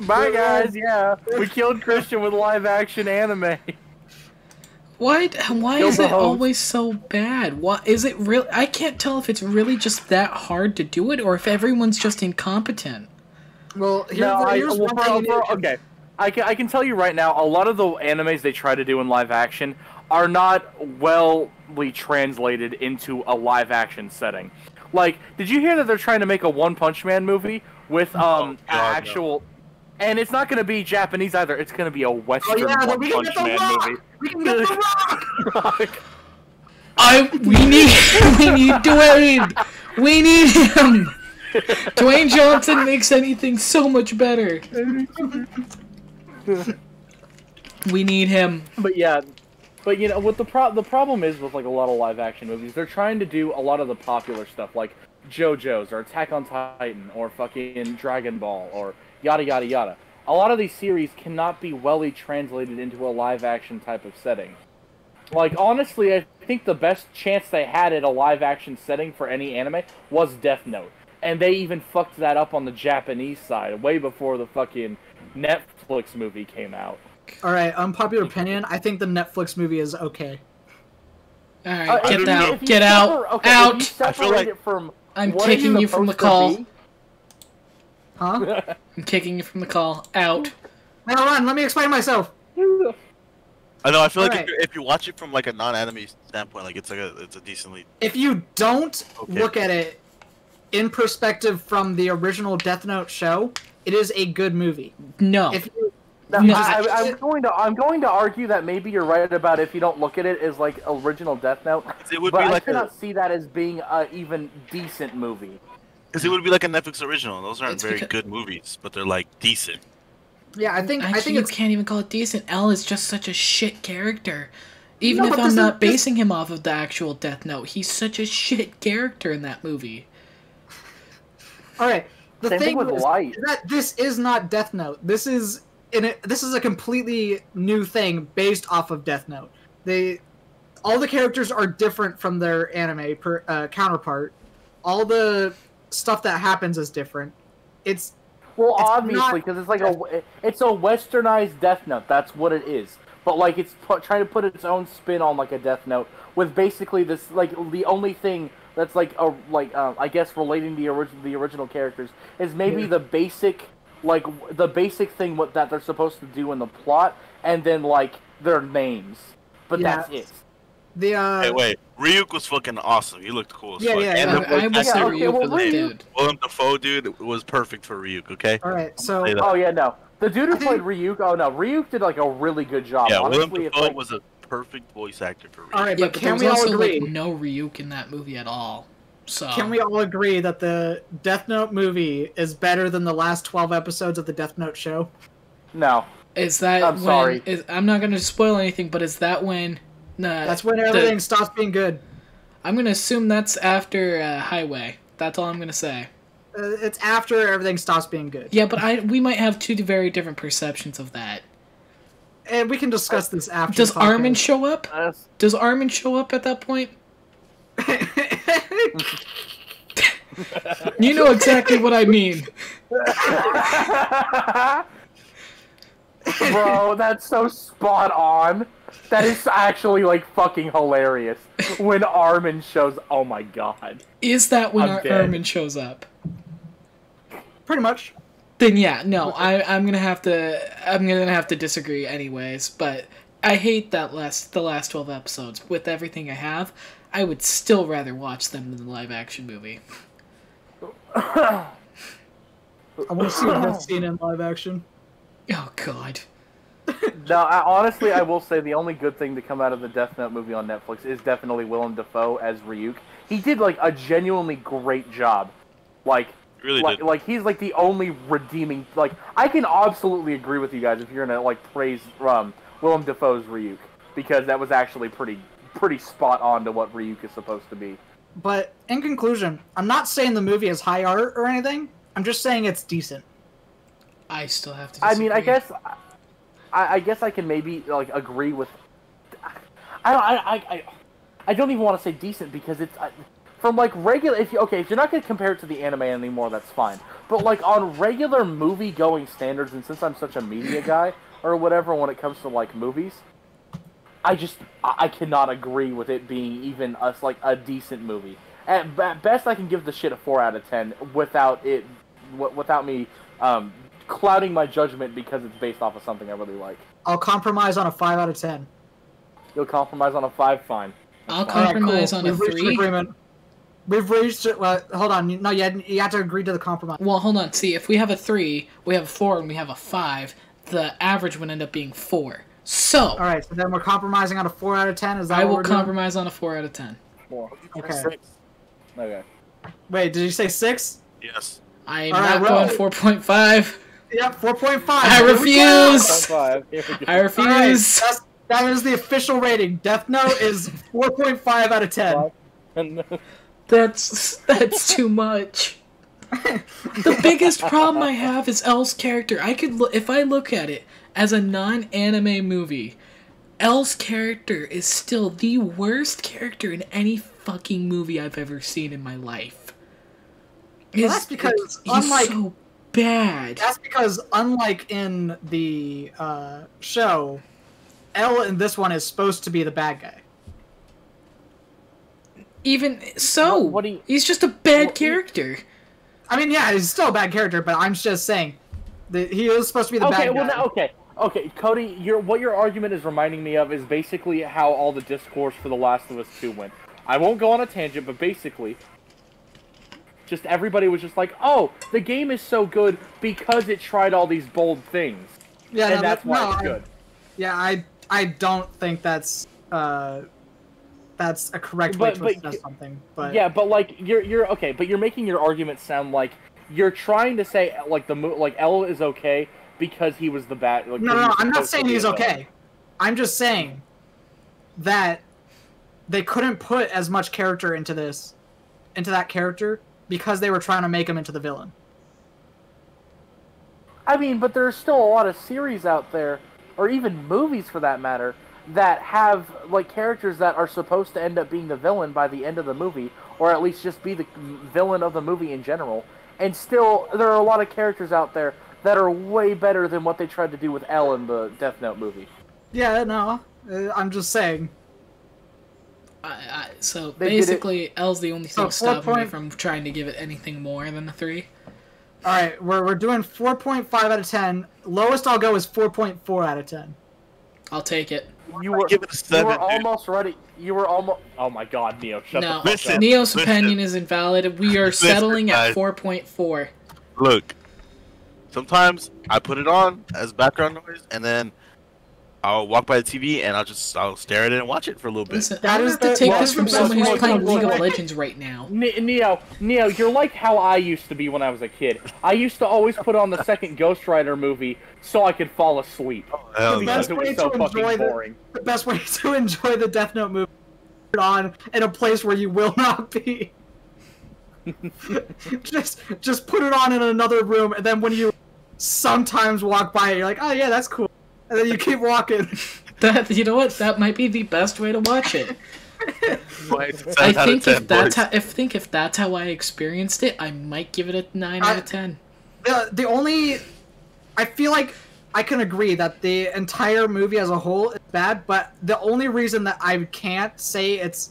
Bye guys, yeah. We killed Christian with live action anime. Why is the it host. always so bad? Why is it real? I can't tell if it's really just that hard to do it or if everyone's just incompetent. Well, here's one thing you need to- okay. I can tell you right now, a lot of the animes they try to do in live action are not wellly translated into a live action setting. Like, did you hear that they're trying to make a One Punch Man movie with actual? No. And it's not going to be Japanese either. It's going to be a Western One Punch Man movie. We can get the Rock. We need Dwayne. We need him. Dwayne Johnson makes anything so much better. We need him. But yeah, you know what the problem is with like a lot of live action movies, they're trying to do a lot of the popular stuff like JoJo's or Attack on Titan or fucking Dragon Ball or yada yada yada. A lot of these series cannot be wellly translated into a live action type of setting. Like honestly, I think the best chance they had at a live action setting for any anime was Death Note. And they even fucked that up on the Japanese side way before the fucking Netflix movie came out. All right, unpopular opinion. I think the Netflix movie is okay. All right, get out, get out, okay, out. I feel like it from I'm kicking you from the call. Huh? I'm kicking you from the call. Out. Now run. Let me explain myself. I know. I feel like Alright. if you watch it from like a non-anime standpoint, like it's a decently. If you don't Okay. look at it in perspective from the original Death Note show, it is a good movie. No. If you, I'm going to argue that maybe you're right about if you don't look at it as like original Death Note, It would but be I like cannot see that as being a even decent movie. Because it would be like a Netflix original. Those aren't It's very because- good movies, but they're like decent. yeah, I think Actually, it's you can't even call it decent. L is just such a shit character. Even No, if but I'm this not is- basing him off of the actual Death Note, he's such a shit character in that movie. all right. The Same thing with is Light. that this is not Death Note. This is a completely new thing based off of Death Note. All the characters are different from their anime counterpart. All the stuff that happens is different. It's obviously because it's a westernized Death Note. That's what it is. But like it's trying to put its own spin on like a Death Note with basically this like the only thing that's I guess relating the original characters is maybe the basic thing that they're supposed to do in the plot, and then like their names. But that's it. Hey, wait. Ryuk was fucking awesome. He looked cool as fuck. Yeah. I would say Ryuk was dude. Willem Dafoe, dude, was perfect for Ryuk, okay? Alright, so... Oh, yeah, no. The dude who played Ryuk, Ryuk did, like, a really good job. Yeah, honestly, Willem Dafoe was a perfect voice actor for Ryuk. Alright, Yeah, but but can there was we all also, agree... like, no Ryuk in that movie at all. So... Can we all agree that the Death Note movie is better than the last 12 episodes of the Death Note show? No. Is that I'm sorry. I'm not going to spoil anything, but is that when... that's when everything stops being good. I'm going to assume that's after Highway. That's all I'm going to say. It's after everything stops being good. Yeah, but we might have two very different perceptions of that. And we can discuss this after. Does Armin show up? Does Armin show up at that point? You know exactly what I mean. Bro, that's so spot on. That is actually, like, fucking hilarious. When Armin shows... Oh my god. Is that when Armin shows up? Pretty much. Then yeah, no, I'm gonna have to disagree anyways, but I hate the last 12 episodes. With everything I have, I would still rather watch them than the live action movie. I want to see that scene in live action. Oh god. No, honestly, I will say the only good thing to come out of the Death Note movie on Netflix is definitely Willem Dafoe as Ryuk. He did, like, a genuinely great job. Like, really did. Like, he's, like, the only redeeming... Like, I can absolutely agree with you guys if you're gonna, like, praise Willem Dafoe's Ryuk. Because that was actually pretty spot on to what Ryuk is supposed to be. But, in conclusion, I'm not saying the movie is high art or anything. I'm just saying it's decent. I still have to disagree. I mean, I guess I can maybe, like, agree with... I don't even want to say decent because it's... From, like, regular... If you're not going to compare it to the anime anymore, that's fine. But, like, on regular movie-going standards, and since I'm such a media guy, or whatever, when it comes to, like, movies, I cannot agree with it being even, a decent movie. At best, I can give the shit a 4 out of 10 without me, clouding my judgment because it's based off of something I really like. I'll compromise on a 5 out of 10. You'll compromise on a 5, fine. I'll compromise on a 3. We've reached it. Well, hold on. No, you have to agree to the compromise. Well, hold on. See, if we have a 3, we have a 4, and we have a 5, the average would end up being 4. So... Alright, so then we're compromising on a 4 out of 10? Is that I what will we're doing? compromise on a 4 out of 10. 4. Okay. 6. Okay. Wait, did you say 6? Yes. I'm Alright, not going 4.5. Yep, 4.5. I refuse! 5. Here we go. I refuse! Right, that is the official rating. Death Note is 4.5 out of 10. That's too much. The biggest problem I have is L's character. If I look at it as a non-anime movie, L's character is still the worst character in any fucking movie I've ever seen in my life. Well, that's because he's so bad. That's because, unlike in the show, L in this one is supposed to be the bad guy. Even so, What do you, he's just a bad character. I mean, yeah, he's still a bad character, but I'm just saying that he is supposed to be the bad guy. Well, okay, Cody. What your argument is reminding me of is basically how all the discourse for The Last of Us 2 went. I won't go on a tangent, but basically, just everybody was just like, "Oh, the game is so good because it tried all these bold things." Yeah, and that's why it's good. I don't think that's a correct way to assess something. But yeah, but like you're okay, but you're making your argument sound like you're trying to say like L is okay because he was the bad. Like, no, I'm not saying he's okay. I'm just saying that they couldn't put as much character into that character because they were trying to make him into the villain. I mean, but there's still a lot of series out there, or even movies for that matter, that have like characters that are supposed to end up being the villain by the end of the movie, or at least just be the villain of the movie in general. And still, there are a lot of characters out there that are way better than what they tried to do with L in the Death Note movie. Yeah, no, I'm just saying. So basically, L's the only thing stopping me from trying to give it anything more than a 3. All right, we're doing 4.5 out of 10. Lowest I'll go is 4.4 out of 10. I'll take it. You were give it a 7. You were almost ready. You were almost. Oh my God, Neo! Shut the fuck up. Neo's opinion is invalid. We are settling at 4.4. Look, sometimes I put it on as background noise, and then I'll walk by the TV and I'll stare at it and watch it for a little bit. Listen, I have to take this from someone who's playing League of Legends right now. Neo, you're like how I used to be when I was a kid. I used to always put on the second Ghost Rider movie so I could fall asleep. Because it was so fucking boring. The best way to enjoy the Death Note movie is on in a place where you will not be. just put it on in another room, and then when you sometimes walk by it, you're like, oh yeah, that's cool. And then you keep walking. You know what? That might be the best way to watch it. I think if that's how I experienced it, I might give it a 9 out of 10. I feel like I can agree that the entire movie as a whole is bad, but the only reason that I can't say it's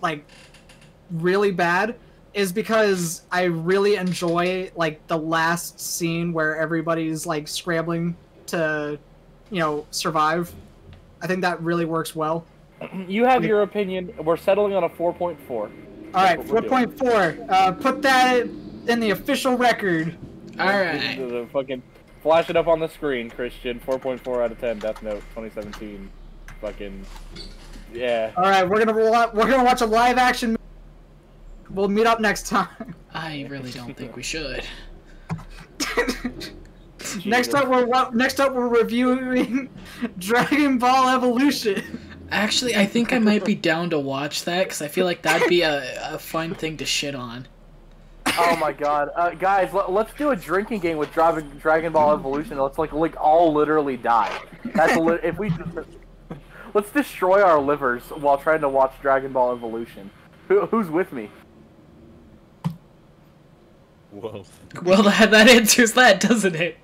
like really bad is because I really enjoy like the last scene where everybody's like scrambling to, survive. I think that really works well. You have your opinion. We're settling on a 4.4. All right, 4.4. Put that in the official record. All right. Fucking flash it up on the screen, Christian. 4.4 out of 10. Death Note 2017. Fucking yeah. All right, we're gonna watch a live action movie. We'll meet up next time. I really don't think we should. Next up, we're reviewing Dragon Ball Evolution. Actually, I think I might be down to watch that because I feel like that'd be a fun thing to shit on. Oh my God, guys, let's do a drinking game with Dragon Ball Evolution. Let's like all literally die. If we let's destroy our livers while trying to watch Dragon Ball Evolution. Who's with me? Whoa. Well, that answers that, doesn't it?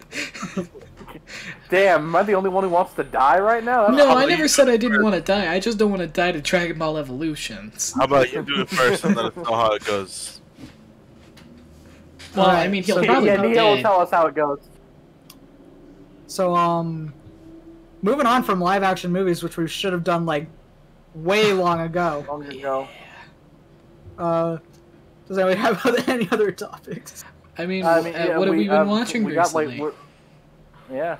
Damn, am I the only one who wants to die right now? No, I never said I didn't want to die. I just don't want to die to Dragon Ball Evolutions. How about you do it first and let us know how it goes? Well, I mean, he'll probably be Neo will tell us how it goes. So, moving on from live-action movies, which we should have done, like, way long ago. Does anybody have any other topics? I mean, what have we been watching recently? Yeah.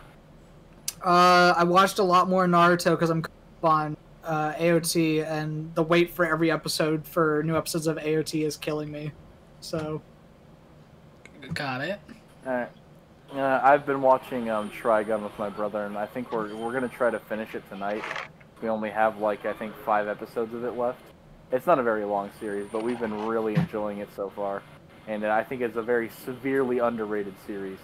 I watched a lot more Naruto because I'm on AOT, and the wait for every episode for new episodes of AOT is killing me. So. Got it. Alright. I've been watching Trigun with my brother, and I think we're gonna try to finish it tonight. We only have like I think 5 episodes of it left. It's not a very long series, but we've been really enjoying it so far, and I think it's a very severely underrated series.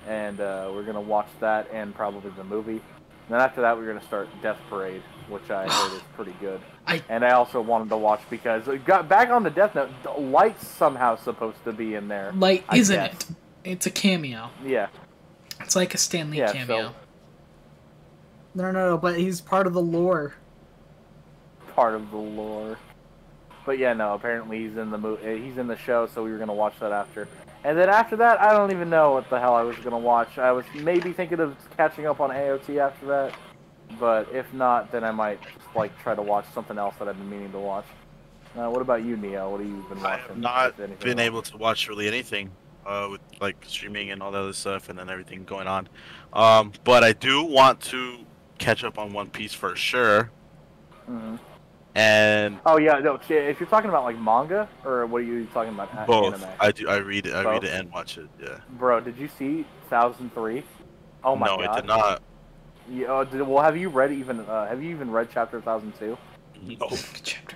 And we're gonna watch that and probably the movie. And then after that, we're gonna start Death Parade, which I heard is pretty good. And I also wanted to watch because it got back on the Death Note. Light's somehow supposed to be in there. Light, isn't it? It's a cameo. Yeah. It's like a Stan Lee cameo. No, but he's part of the lore. Part of the lore. But yeah, no, apparently he's in the he's in the show, so we were gonna watch that after. And then after that, I don't even know what the hell I was gonna watch. I was maybe thinking of catching up on AOT after that, but if not, then I might just like try to watch something else that I've been meaning to watch. What about you, Neo? What have you been watching? I have not been able to watch really anything with like streaming and all that other stuff, and then everything going on. But I do want to catch up on One Piece for sure. Mm-hmm. And oh yeah, no. If you're talking about like manga, or what are you talking about? both. Anime? I do. I read it. I read it and watch it. Yeah. Bro, did you see 1003? Oh my god. No, I did not. Yeah. Well, have you read chapter 1002? No. Chapter.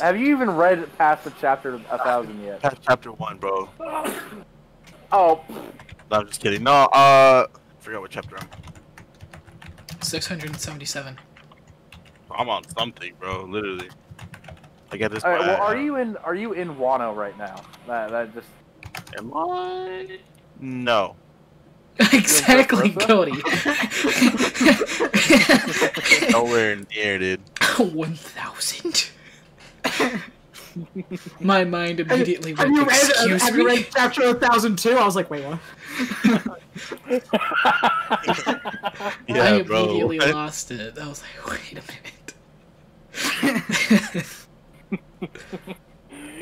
Have you even read past the chapter 1000 yet? Past chapter 1, bro. Oh. No, I'm just kidding. No. I forgot what chapter I'm. 677. I'm on something, bro. Literally. Like at this All point. right, well, are you in Wano right now? That just. Am I? No. Exactly, Cody. Nowhere near, dude. 1,000. My mind immediately went. Have you read chapter 1002? I was like, wait, what? Yeah, I bro. immediately lost it. I was like, wait a minute.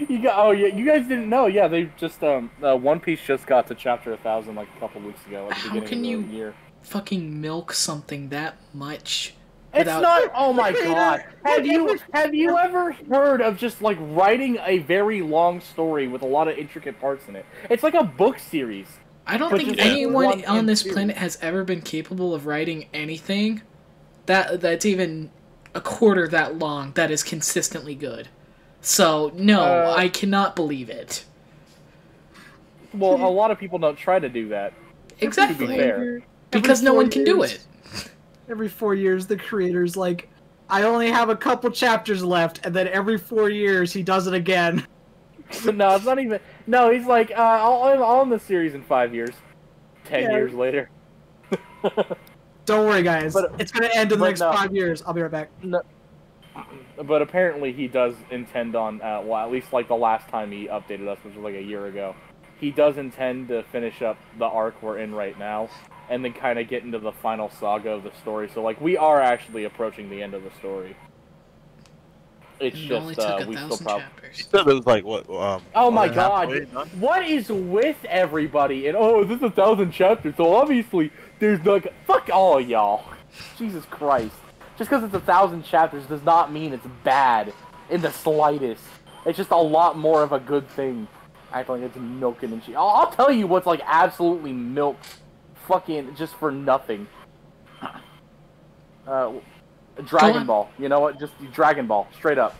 You guys didn't know? Yeah, they just One Piece just got to chapter 1000 like a couple weeks ago at the beginning of the year. Fucking milk something that much? It's not. Oh my god! Have you ever heard of just like writing a very long story with a lot of intricate parts in it? It's like a book series. I don't think anyone on this planet has ever been capable of writing anything that's even a quarter that long that is consistently good. So no, I cannot believe it. Well, a lot of people don't try to do that. Exactly. To be fair. Because no one can do it. Every 4 years, the creator's like, I only have a couple chapters left, and then every 4 years, he does it again. No, it's not even. No, he's like, I'll end the series in 5 years. 10 years later. Don't worry, guys. It's going to end in the next 5 years. I'll be right back. No, but apparently he does intend on, well, at least like the last time he updated us, which was like a year ago, he does intend to finish up the arc we're in right now, and then kind of get into the final saga of the story. So, like, we are actually approaching the end of the story. It's it just, only took we 1,000 still chapters. You said it was like, what, oh my god, what is with everybody? And, oh, this is 1,000 chapters, so obviously there's like, fuck all y'all. Jesus Christ. Just because it's 1,000 chapters does not mean it's bad in the slightest. It's just a lot more of a good thing. Acting like it's milking and shit. I'll tell you what's like absolutely milked, fucking just for nothing. Dragon Ball. You know what? Just Dragon Ball, straight up.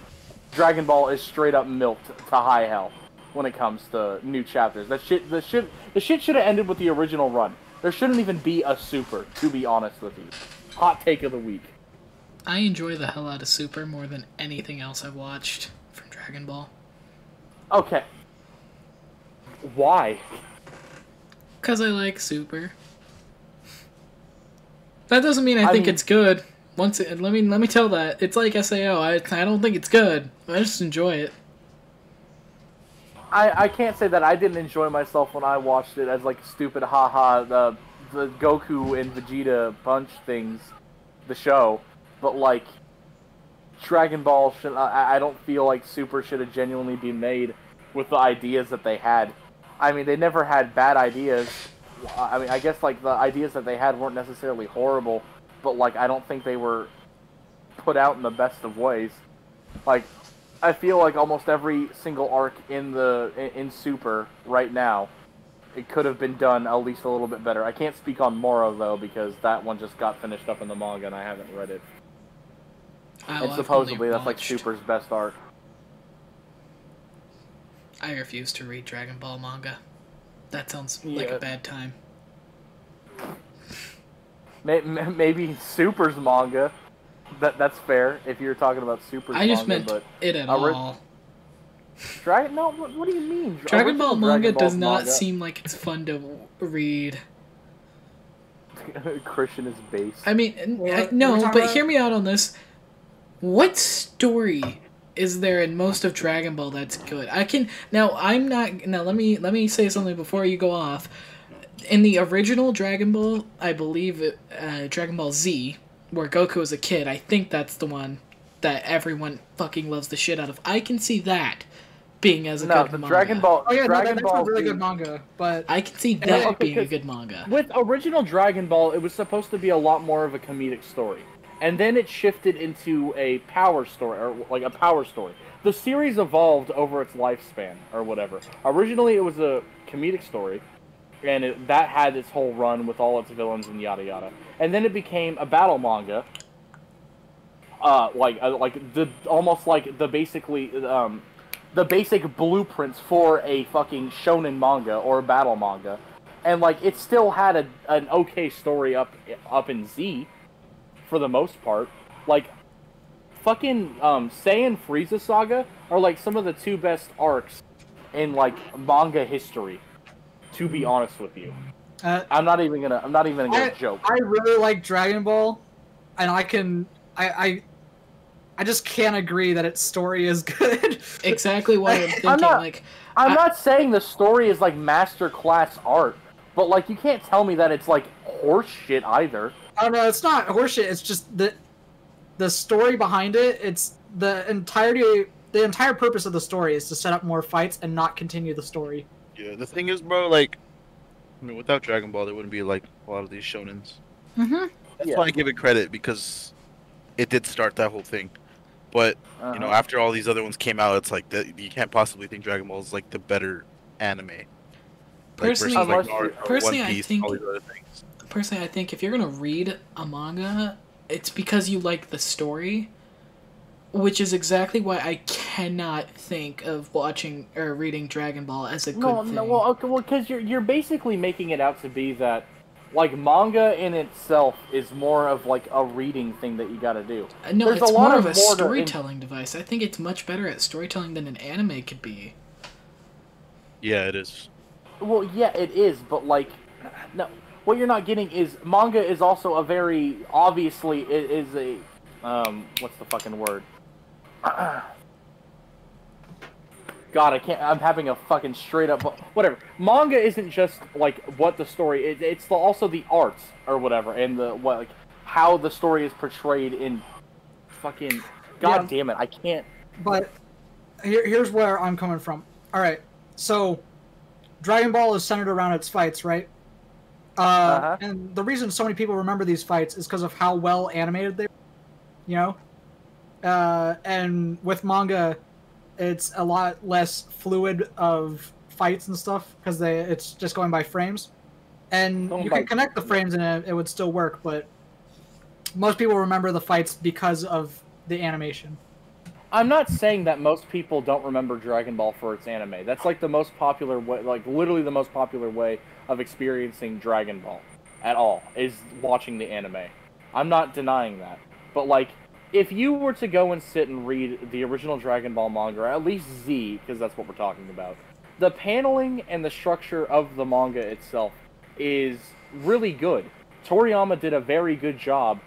Dragon Ball is straight up milked to high hell when it comes to new chapters. The shit should have ended with the original run. There shouldn't even be a super, to be honest with you. Hot take of the week. I enjoy the hell out of Super more than anything else I've watched from Dragon Ball. Okay. Why? Because I like Super. That doesn't mean I think it's good. Let me tell that. It's like SAO. I don't think it's good. I just enjoy it. I can't say that I didn't enjoy myself when I watched it as like stupid haha the Goku and Vegeta punch things, the show, but like Dragon Ball I don't feel like Super should have genuinely been made with the ideas that they had. I mean, they never had bad ideas. I mean, I guess like the ideas that they had weren't necessarily horrible, but like I don't think they were put out in the best of ways. Like I feel like almost every single arc in Super right now, it could have been done at least a little bit better. I can't speak on Moro though because that one just got finished up in the manga and I haven't read it. And supposedly that's like Super's best arc. I refuse to read Dragon Ball manga. That sounds like a bad time. Maybe Super's manga. That's fair if you're talking about Super's manga. I just meant it at all. No, what do you mean? Dragon Ball manga does not manga. seem like it's fun to read. Christian is base. I mean, no, but hear me out on this. What story is there in most of Dragon Ball that's good? Let me say something before you go off. In the original Dragon Ball, I believe Dragon Ball Z, where Goku is a kid, I think that's the one that everyone fucking loves the shit out of. I can see that being as a good manga. Dragon Ball. Oh yeah, Dragon that's Ball a really Z. good manga, but I can see that being a good manga. With original Dragon Ball, it was supposed to be a lot more of a comedic story, and then it shifted into a power story, or like a power story. The series evolved over its lifespan, or whatever. Originally, it was a comedic story, and that had its whole run with all its villains and yada yada. And then it became a battle manga, the basic blueprints for a fucking shonen manga or a battle manga, and like it still had an okay story up in Z, for the most part. Like fucking Saiyan Frieza Saga are like some of the two best arcs in like manga history. To be honest with you, I'm not even gonna joke. I really like Dragon Ball, and I just can't agree that its story is good. Exactly what I'm thinking. I'm not saying the story is like masterclass art, but like you can't tell me that it's like horse shit either. Oh no, it's not horseshit. It's just the story behind it. It's the entire purpose of the story is to set up more fights and not continue the story. Yeah, the thing is, bro, like, I mean, without Dragon Ball, there wouldn't be like a lot of these shonens. Mm-hmm. That's why I give it credit, because it did start that whole thing. But you know, after all these other ones came out, it's like you can't possibly think Dragon Ball is like the better anime. Personally, I think if you're gonna read a manga, it's because you like the story, which is exactly why I cannot think of watching or reading Dragon Ball as a good thing. Well, because you're basically making it out to be that, like, manga in itself is more of like a reading thing that you got to do. No, it's more of a storytelling device. I think it's much better at storytelling than an anime could be. Yeah, it is. Well, yeah, it is, but like, no, what you're not getting is manga is also a very obviously is a what's the fucking word? God, I can't. I'm having a fucking straight up. Whatever. Manga isn't just like what the story. It's also the arts or whatever, and how the story is portrayed in fucking. God damn it! I can't. But here's where I'm coming from. All right, so Dragon Ball is centered around its fights, right? And the reason so many people remember these fights is because of how well animated they, you know. And with manga, it's a lot less fluid of fights and stuff because it's just going by frames, and you can connect the frames and it would still work. But most people remember the fights because of the animation. I'm not saying that most people don't remember Dragon Ball for its anime. That's like the most popular way, like literally the most popular way of experiencing Dragon Ball at all is watching the anime. I'm not denying that, but like, if you were to go and sit and read the original Dragon Ball manga, or at least Z, because that's what we're talking about, the paneling and the structure of the manga itself is really good. Toriyama did a very good job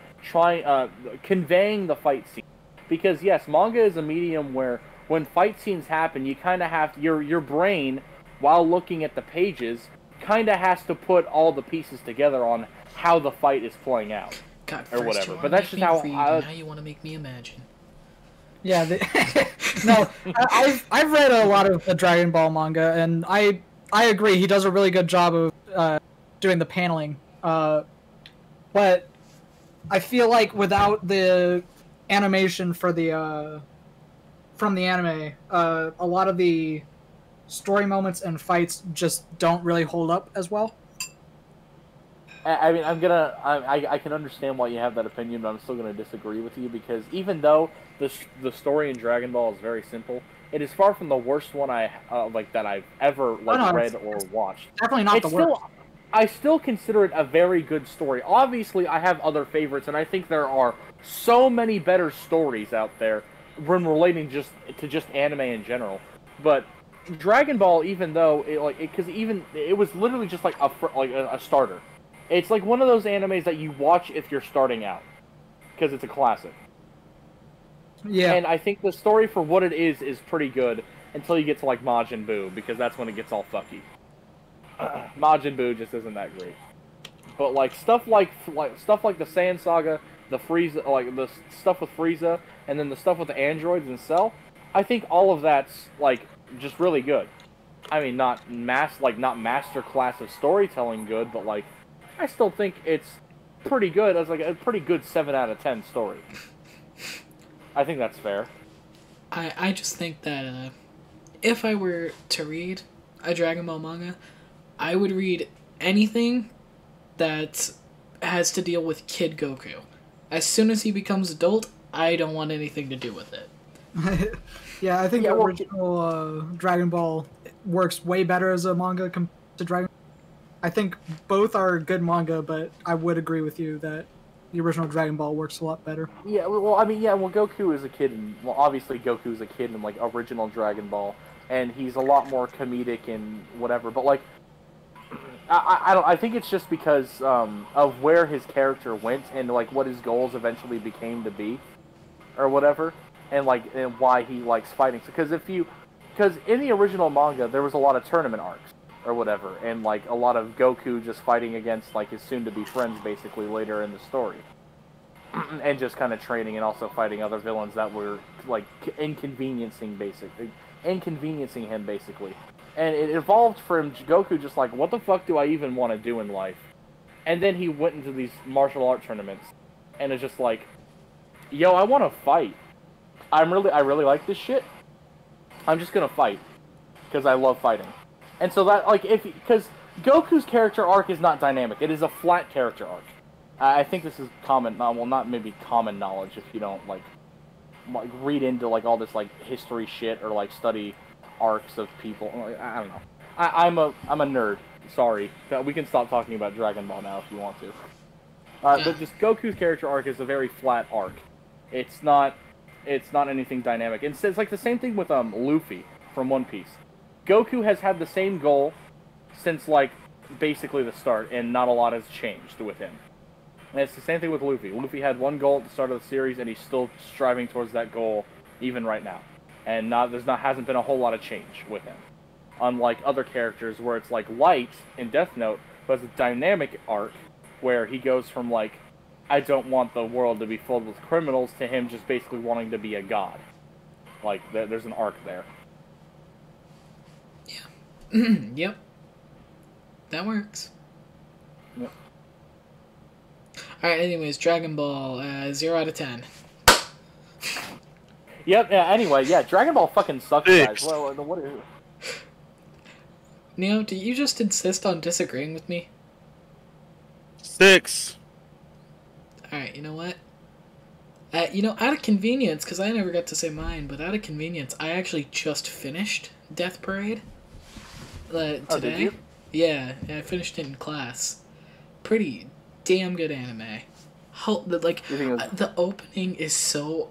conveying the fight scene. Because yes, manga is a medium where when fight scenes happen, you kind of have your brain, while looking at the pages, kind of has to put all the pieces together on how the fight is playing out. God, or whatever. But that's just how. Now you want to make me imagine. Yeah, no, I've read a lot of the Dragon Ball manga, and I agree he does a really good job of doing the paneling. But I feel like without the animation for the from the anime, a lot of the story moments and fights just don't really hold up as well. I mean, I can understand why you have that opinion, but I'm still gonna disagree with you because even though the story in Dragon Ball is very simple, it is far from the worst one that I've ever read or watched. Definitely not the worst. I still consider it a very good story. Obviously, I have other favorites, and I think there are so many better stories out there when relating to just anime in general. But Dragon Ball, even though it was literally just like a starter. It's like one of those animes that you watch if you're starting out, because it's a classic. Yeah. And I think the story for what it is pretty good until you get to like Majin Buu, because that's when it gets all fucky. Majin Buu just isn't that great. But like stuff like the Saiyan Saga, the Frieza, like the stuff with Frieza, and then the stuff with the androids and Cell, I think all of that's like just really good. I mean, not master class of storytelling good, but like I still think it's pretty good as like a pretty good 7 out of 10 story. I think that's fair. I just think that if I were to read a Dragon Ball manga, I would read anything that has to deal with Kid Goku. As soon as he becomes adult, I don't want anything to do with it. Yeah, I think the original Dragon Ball works way better as a manga compared to Dragon Ball. I think both are good manga, but I would agree with you that the original Dragon Ball works a lot better. Yeah, well, I mean, yeah, well, Goku is a kid, obviously Goku's a kid in, like, original Dragon Ball, and he's a lot more comedic and whatever, but, like, I think it's just because, of where his character went and, like, what his goals eventually became to be, or whatever, and, like, and why he likes fighting. Because in the original manga, there was a lot of tournament arcs, or whatever, and like a lot of Goku just fighting against like his soon-to-be friends basically later in the story, and just kind of training and also fighting other villains that were like inconveniencing him basically, and it evolved from Goku just like, what the fuck do I even want to do in life, and then he went into these martial art tournaments, and it's just like, yo, I want to fight. I really like this shit. I'm just gonna fight because I love fighting. And so that, like, because Goku's character arc is not dynamic. It is a flat character arc. I think this is common, well, not maybe common knowledge if you don't, like read into, like, all this, like, history shit or, like, study arcs of people. I don't know. I'm a nerd. Sorry. We can stop talking about Dragon Ball now if you want to. But just Goku's character arc is a very flat arc. It's not anything dynamic. It's like the same thing with, Luffy from One Piece. Goku has had the same goal since, like, basically the start, and not a lot has changed with him. And it's the same thing with Luffy. Luffy had one goal at the start of the series, and he's still striving towards that goal even right now. And hasn't been a whole lot of change with him. Unlike other characters where it's like Light in Death Note, who has a dynamic arc where he goes from, like, I don't want the world to be filled with criminals, to him just basically wanting to be a god. Like, there's an arc there. Yep. That works. Yep. Alright, anyways, Dragon Ball, 0 out of 10. Yep, yeah, anyway, yeah, Dragon Ball fucking sucks, guys. What is it? Neo, do you just insist on disagreeing with me? 6. Alright, you know what? Out of convenience, because I never got to say mine, but out of convenience, I actually just finished Death Parade. Today. Oh, did you? Yeah, I finished it in class. Pretty damn good anime. The opening is so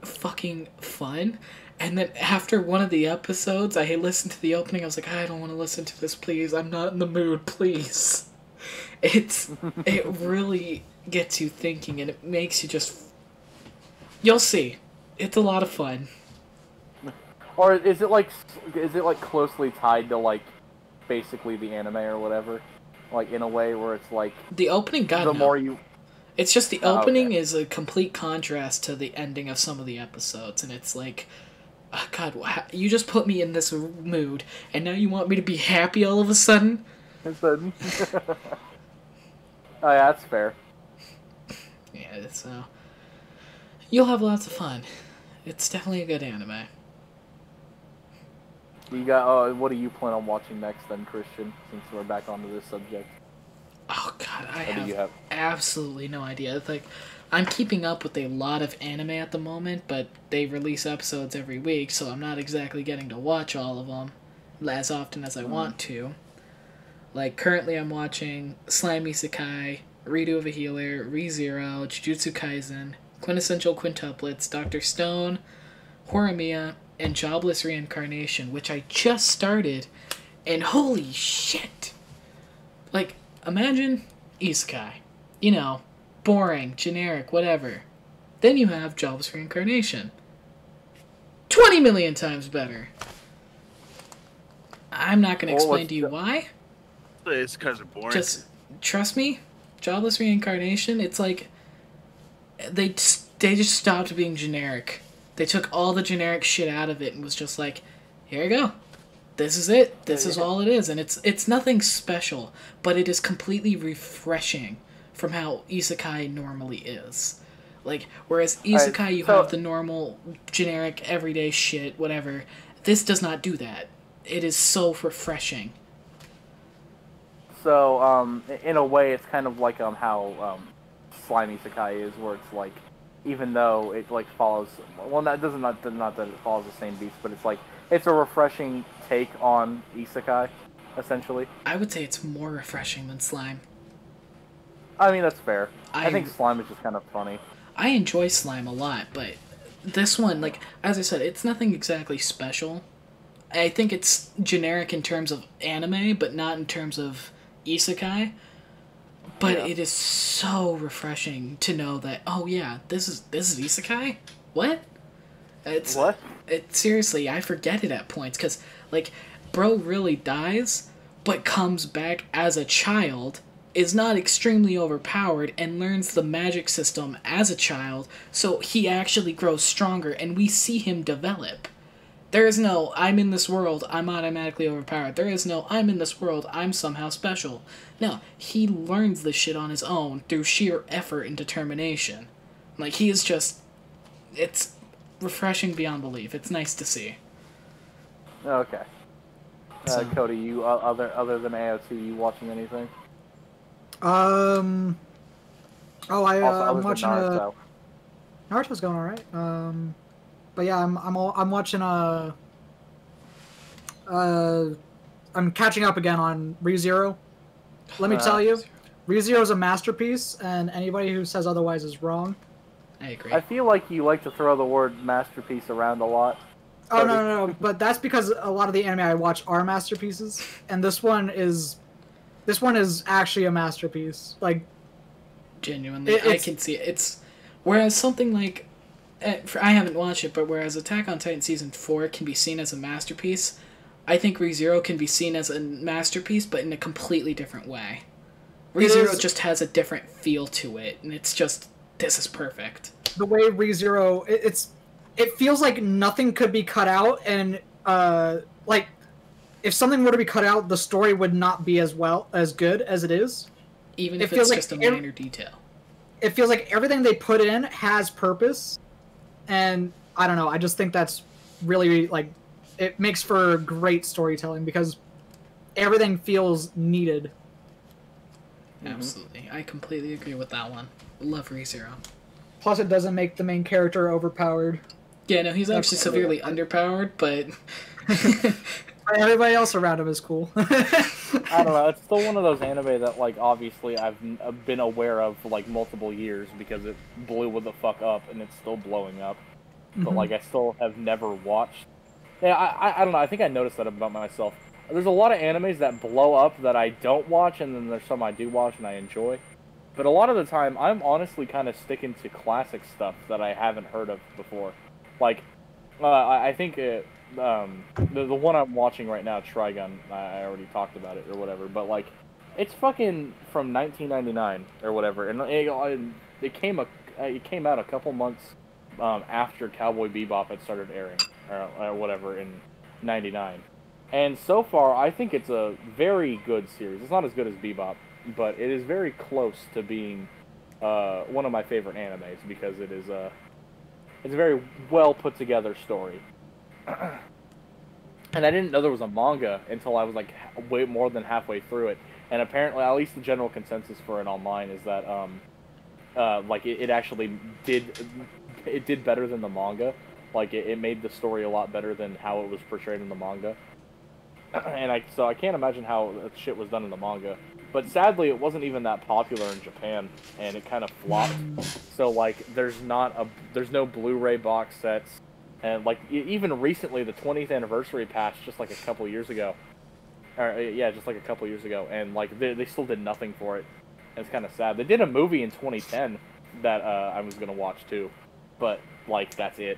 fucking fun, and then after one of the episodes, I listened to the opening. I was like, I don't want to listen to this, please. I'm not in the mood, please. It really gets you thinking, and it makes you just. You'll see. It's a lot of fun. Or is it like closely tied to, like, basically the anime or whatever, like, in a way where it's like the opening. More you. It's just the opening is a complete contrast to the ending of some of the episodes, and it's like, oh God, you just put me in this mood, and now you want me to be happy all of a sudden? Oh yeah, that's fair. Yeah, so you'll have lots of fun. It's definitely a good anime. You got. What do you plan on watching next, then, Christian? Since we're back onto this subject. Oh God, I have absolutely no idea. It's like, I'm keeping up with a lot of anime at the moment, but they release episodes every week, so I'm not exactly getting to watch all of them as often as I want to. Like, currently I'm watching Slimy Isekai, Redo of a Healer, ReZero, Jujutsu Kaisen, Quintessential Quintuplets, Dr. Stone, Horimiya, and Jobless Reincarnation, which I just started, and holy shit! Like, imagine isekai. You know, boring, generic, whatever. Then you have Jobless Reincarnation. 20 million times better. I'm not going to explain to you why. It's kind of boring. Just trust me, Jobless Reincarnation, it's like they just stopped being generic. They took all the generic shit out of it and was just like, here you go. This is it. This is all it is. And it's nothing special, but it is completely refreshing from how isekai normally is. Like, whereas isekai, you have the normal, generic, everyday shit, whatever. This does not do that. It is so refreshing. So, in a way, it's kind of like how slime isekai is, where it's like, even though it like follows, well, that doesn't not that it follows the same beast, but it's like it's a refreshing take on isekai, essentially. I would say it's more refreshing than slime. I mean, that's fair. I think slime is just kind of funny. I enjoy slime a lot, but this one, like, as I said, it's nothing exactly special. I think it's generic in terms of anime, but not in terms of isekai. But it is so refreshing to know that, oh yeah, this is isekai? What? What? Seriously, I forget it at points, because, like, bro really dies, but comes back as a child, is not extremely overpowered, and learns the magic system as a child, so he actually grows stronger, and we see him develop. There is no, I'm in this world, I'm automatically overpowered. There is no, I'm in this world, I'm somehow special. No, he learns this shit on his own through sheer effort and determination. Like, he is just, it's refreshing beyond belief. It's nice to see. Okay. Cody, you other than AOT, you watching anything? I'm watching Naruto. Naruto's going alright. But yeah, I'm watching I'm catching up again on ReZero. Let me tell you, ReZero is a masterpiece, and anybody who says otherwise is wrong. I agree. I feel like you like to throw the word masterpiece around a lot. Oh, no, but that's because a lot of the anime I watch are masterpieces, and this one is actually a masterpiece. Like, genuinely, I can see it. It's whereas something like I haven't watched it, but whereas Attack on Titan Season 4 can be seen as a masterpiece, I think ReZero can be seen as a masterpiece, but in a completely different way. ReZero just has a different feel to it, and it's just, this is perfect. The way ReZero, it feels like nothing could be cut out, and like, if something were to be cut out, the story would not be as good as it is. Even if it's just a minor detail. It feels like everything they put in has purpose, and I don't know, I just think that's really, like, it makes for great storytelling because everything feels needed. Absolutely. I completely agree with that one. Love ReZero. Plus, it doesn't make the main character overpowered. Yeah, no, he's actually severely underpowered, but... Everybody else around him is cool. I don't know, it's still one of those anime that, like, obviously I've been aware of for, like, multiple years because it blew the fuck up and it's still blowing up. But, like, I still have never watched. Yeah, I don't know, I think I noticed that about myself. There's a lot of animes that blow up that I don't watch, and then there's some I do watch and I enjoy. But a lot of the time, I'm honestly kind of sticking to classic stuff that I haven't heard of before. Like, I think the one I'm watching right now, Trigun, I already talked about it or whatever, but, like, it's fucking from 1999 or whatever, and it came out a couple months after Cowboy Bebop had started airing, or whatever, in 99. And so far, I think it's a very good series. It's not as good as Bebop, but it is very close to being one of my favorite animes because it's a very well put together story. And I didn't know there was a manga until I was like way more than halfway through it. And apparently, at least the general consensus for it online is that like it actually did better than the manga. Like it made the story a lot better than how it was portrayed in the manga. And so I can't imagine how that shit was done in the manga. But sadly, it wasn't even that popular in Japan, and it kind of flopped. So like, there's no Blu-ray box sets. And like even recently, the 20th anniversary patch, just like a couple years ago, just like a couple years ago, and like they still did nothing for it. And it's kind of sad. They did a movie in 2010 that I was gonna watch too, but like that's it.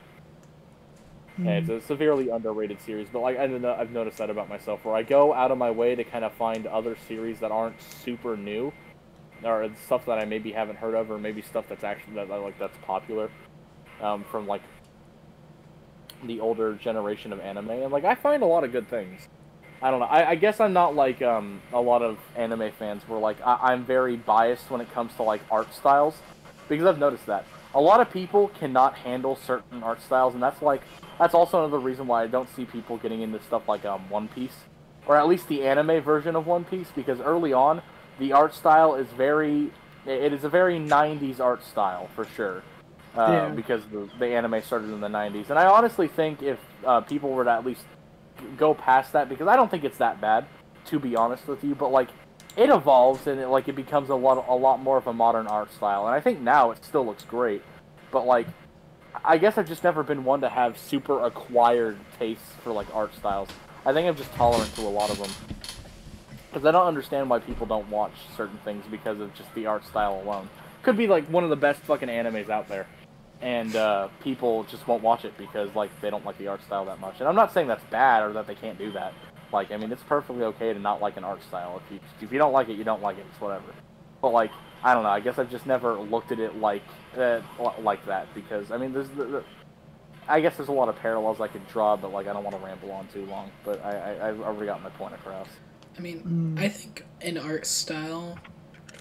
And it's a severely underrated series. But like I've noticed that about myself, where I go out of my way to kind of find other series that aren't super new, or stuff that I maybe haven't heard of, or maybe stuff that's actually that's popular, from like the older generation of anime, and like I find a lot of good things. I don't know. I guess I'm not like a lot of anime fans where like I'm very biased when it comes to like art styles, because I've noticed that a lot of people cannot handle certain art styles, and that's also another reason why I don't see people getting into stuff like One Piece, or at least the anime version of One Piece, because early on the art style is it is a very 90s art style for sure. Because the anime started in the 90s. And I honestly think if people were to at least go past that, because I don't think it's that bad, to be honest with you, but like it evolves and it becomes a lot more of a modern art style. And I think now it still looks great, but like I guess I've just never been one to have super acquired tastes for like art styles. I think I'm just tolerant to a lot of them. Because I don't understand why people don't watch certain things because of just the art style alone. Could be like one of the best fucking animes out there. And people just won't watch it because like they don't like the art style that much. And I'm not saying that's bad or that they can't do that. Like, I mean, it's perfectly okay to not like an art style. If you don't like it, you don't like it. It's whatever. But like, I don't know. I guess I've just never looked at it like that, because I mean, I guess there's a lot of parallels I could draw, but like I don't want to ramble on too long. But I've already got my point across. I mean, I think an art style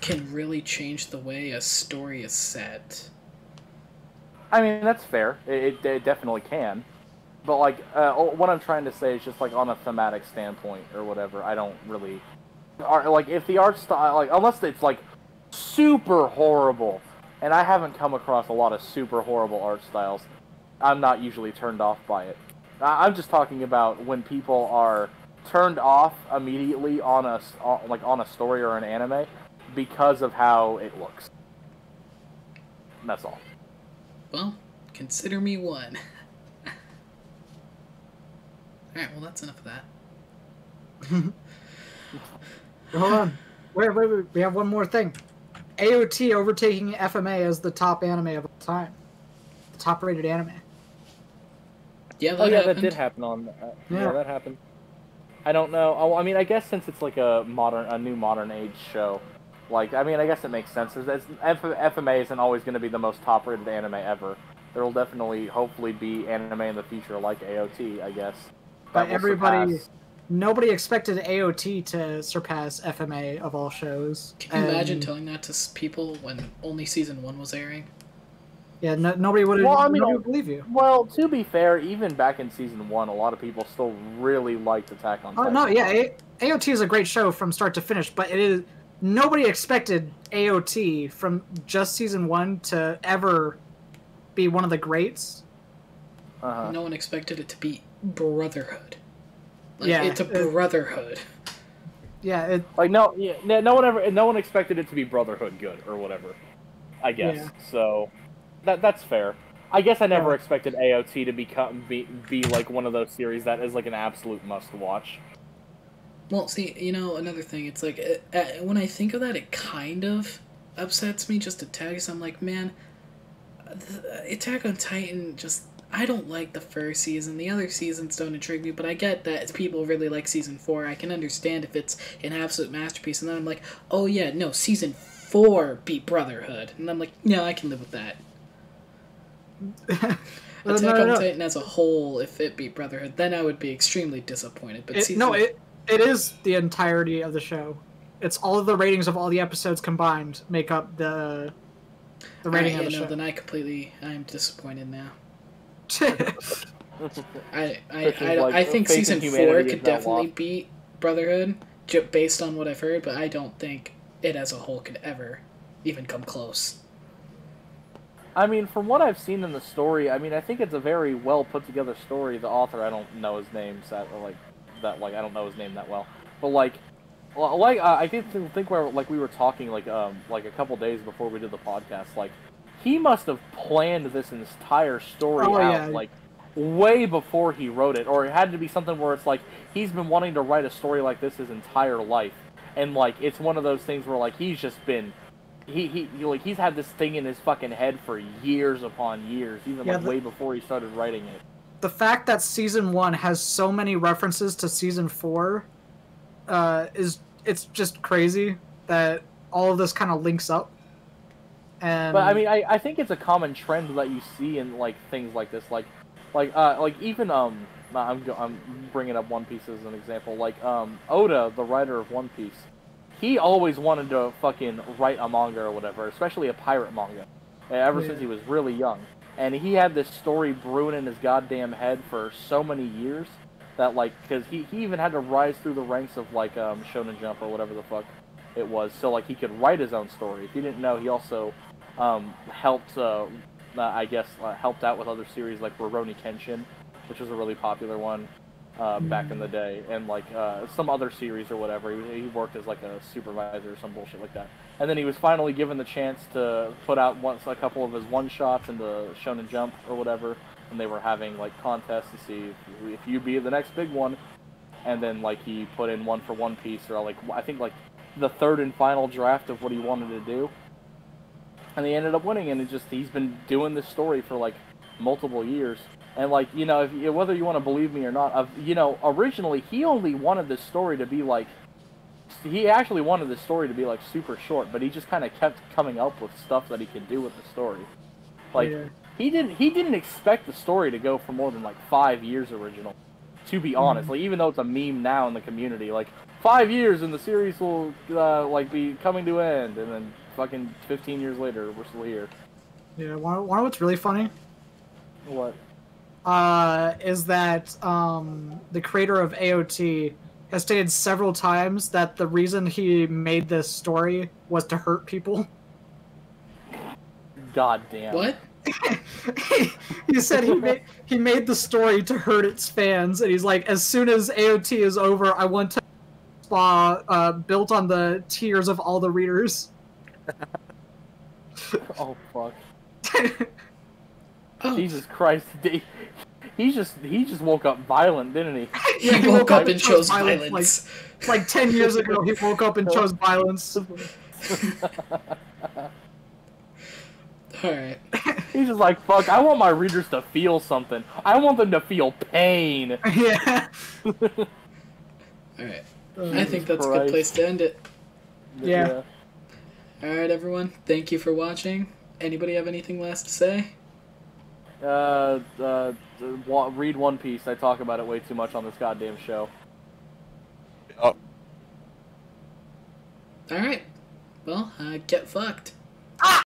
can really change the way a story is set. I mean, that's fair. It definitely can. But, like, what I'm trying to say is just, like, on a thematic standpoint or whatever, I don't really... Like, if the art style... Like, unless it's, like, super horrible, and I haven't come across a lot of super horrible art styles, I'm not usually turned off by it. I'm just talking about when people are turned off immediately on a story or an anime because of how it looks. And that's all. Well, consider me one. Alright, well that's enough of that. Hold on. Wait. We have one more thing. AOT overtaking FMA as the top anime of all time. The top rated anime. Yeah, that did happen on... yeah, that happened. I don't know. Oh, I mean, I guess since it's like a new modern age show, like, I mean, I guess it makes sense. FMA isn't always going to be the most top-rated anime ever. There will definitely, hopefully, be anime in the future like AOT, I guess. But nobody expected AOT to surpass FMA of all shows. Can you imagine telling that to people when only season 1 was airing? Yeah, nobody would believe you. Well, to be fair, even back in season 1, a lot of people still really liked Attack on Titan. Oh, no, yeah, AOT is a great show from start to finish, but nobody expected AOT from just season 1 to ever be one of the greats. No one expected it to be Brotherhood. Like, yeah, it's a brotherhood. Yeah, no one expected it to be Brotherhood good or whatever, I guess. Yeah. So that's fair. I guess I never expected AOT to be like one of those series that is like an absolute must watch. Well, see, another thing, it's like, when I think of that, it kind of upsets me just a tad, because I'm like, man, Attack on Titan I don't like the first season. The other seasons don't intrigue me, but I get that people really like season 4. I can understand if it's an absolute masterpiece, and then I'm like, oh yeah, no, season 4 beat Brotherhood. And I'm like, yeah, I can live with that. Attack on Titan as a whole, if it beat Brotherhood, then I would be extremely disappointed. But it is the entirety of the show. It's all of the ratings of all the episodes combined make up the rating of the show. Then I'm disappointed now. I think season 4 could definitely beat Brotherhood, based on what I've heard, but I don't think it as a whole could ever even come close. I mean, from what I've seen in the story, I mean, I think it's a very well put together story. The author, I don't know his name, I don't know his name that well, but I think where we were talking like a couple days before we did the podcast, like he must have planned this entire story out. Yeah. Like way before he wrote it, or it had to be something where it's like he's been wanting to write a story like this his entire life, and like it's one of those things where like he's just been he's had this thing in his fucking head for years upon years, even like way before he started writing it. The fact that season 1 has so many references to season 4 it's just crazy that all of this kind of links up. And but I mean, I think it's a common trend that you see in like things like this, like even I'm bringing up One Piece as an example. Like Oda, the writer of One Piece, he always wanted to fucking write a manga or whatever, especially a pirate manga, ever since he was really young. And he had this story brewing in his goddamn head for so many years that like, because he even had to rise through the ranks of like Shonen Jump or whatever the fuck it was, so like he could write his own story. If you didn't know, he also helped helped out with other series like Rurouni Kenshin, which was a really popular one back in the day, and like some other series or whatever. He worked as like a supervisor or some bullshit like that. And then he was finally given the chance to put out a couple of his one-shots into Shonen Jump or whatever, and they were having like contests to see if you'd be the next big one. And then like he put in one for One Piece, or like I think like the third and final draft of what he wanted to do. And they ended up winning, and he's been doing this story for like multiple years. And like, you know, whether you want to believe me or not, originally he only wanted this story to be like, he actually wanted this story to be like super short, but he just kind of kept coming up with stuff that he could do with the story. Like he didn't expect the story to go for more than like 5 years original. To be honest, like even though it's a meme now in the community, like 5 years and the series will like be coming to an end, and then fucking 15 years later we're still here. Yeah, wanna what's really funny? What? Is that the creator of AOT has stated several times that the reason he made this story was to hurt people. God damn. What? He said he made the story to hurt its fans, and he's like, as soon as AOT is over, I want to built on the tears of all the readers. Oh fuck. Jesus Christ. He just woke up violent, didn't he? Yeah, he woke up and chose violence. Like 10 years ago, he woke up and chose violence. Alright. He's just like, fuck, I want my readers to feel something. I want them to feel pain. Yeah. Alright. I think that's a good place to end it. Yeah. Alright, everyone. Thank you for watching. Anybody have anything last to say? Read One Piece. I talk about it way too much on this goddamn show. Oh. Alright. Well, get fucked. Ah!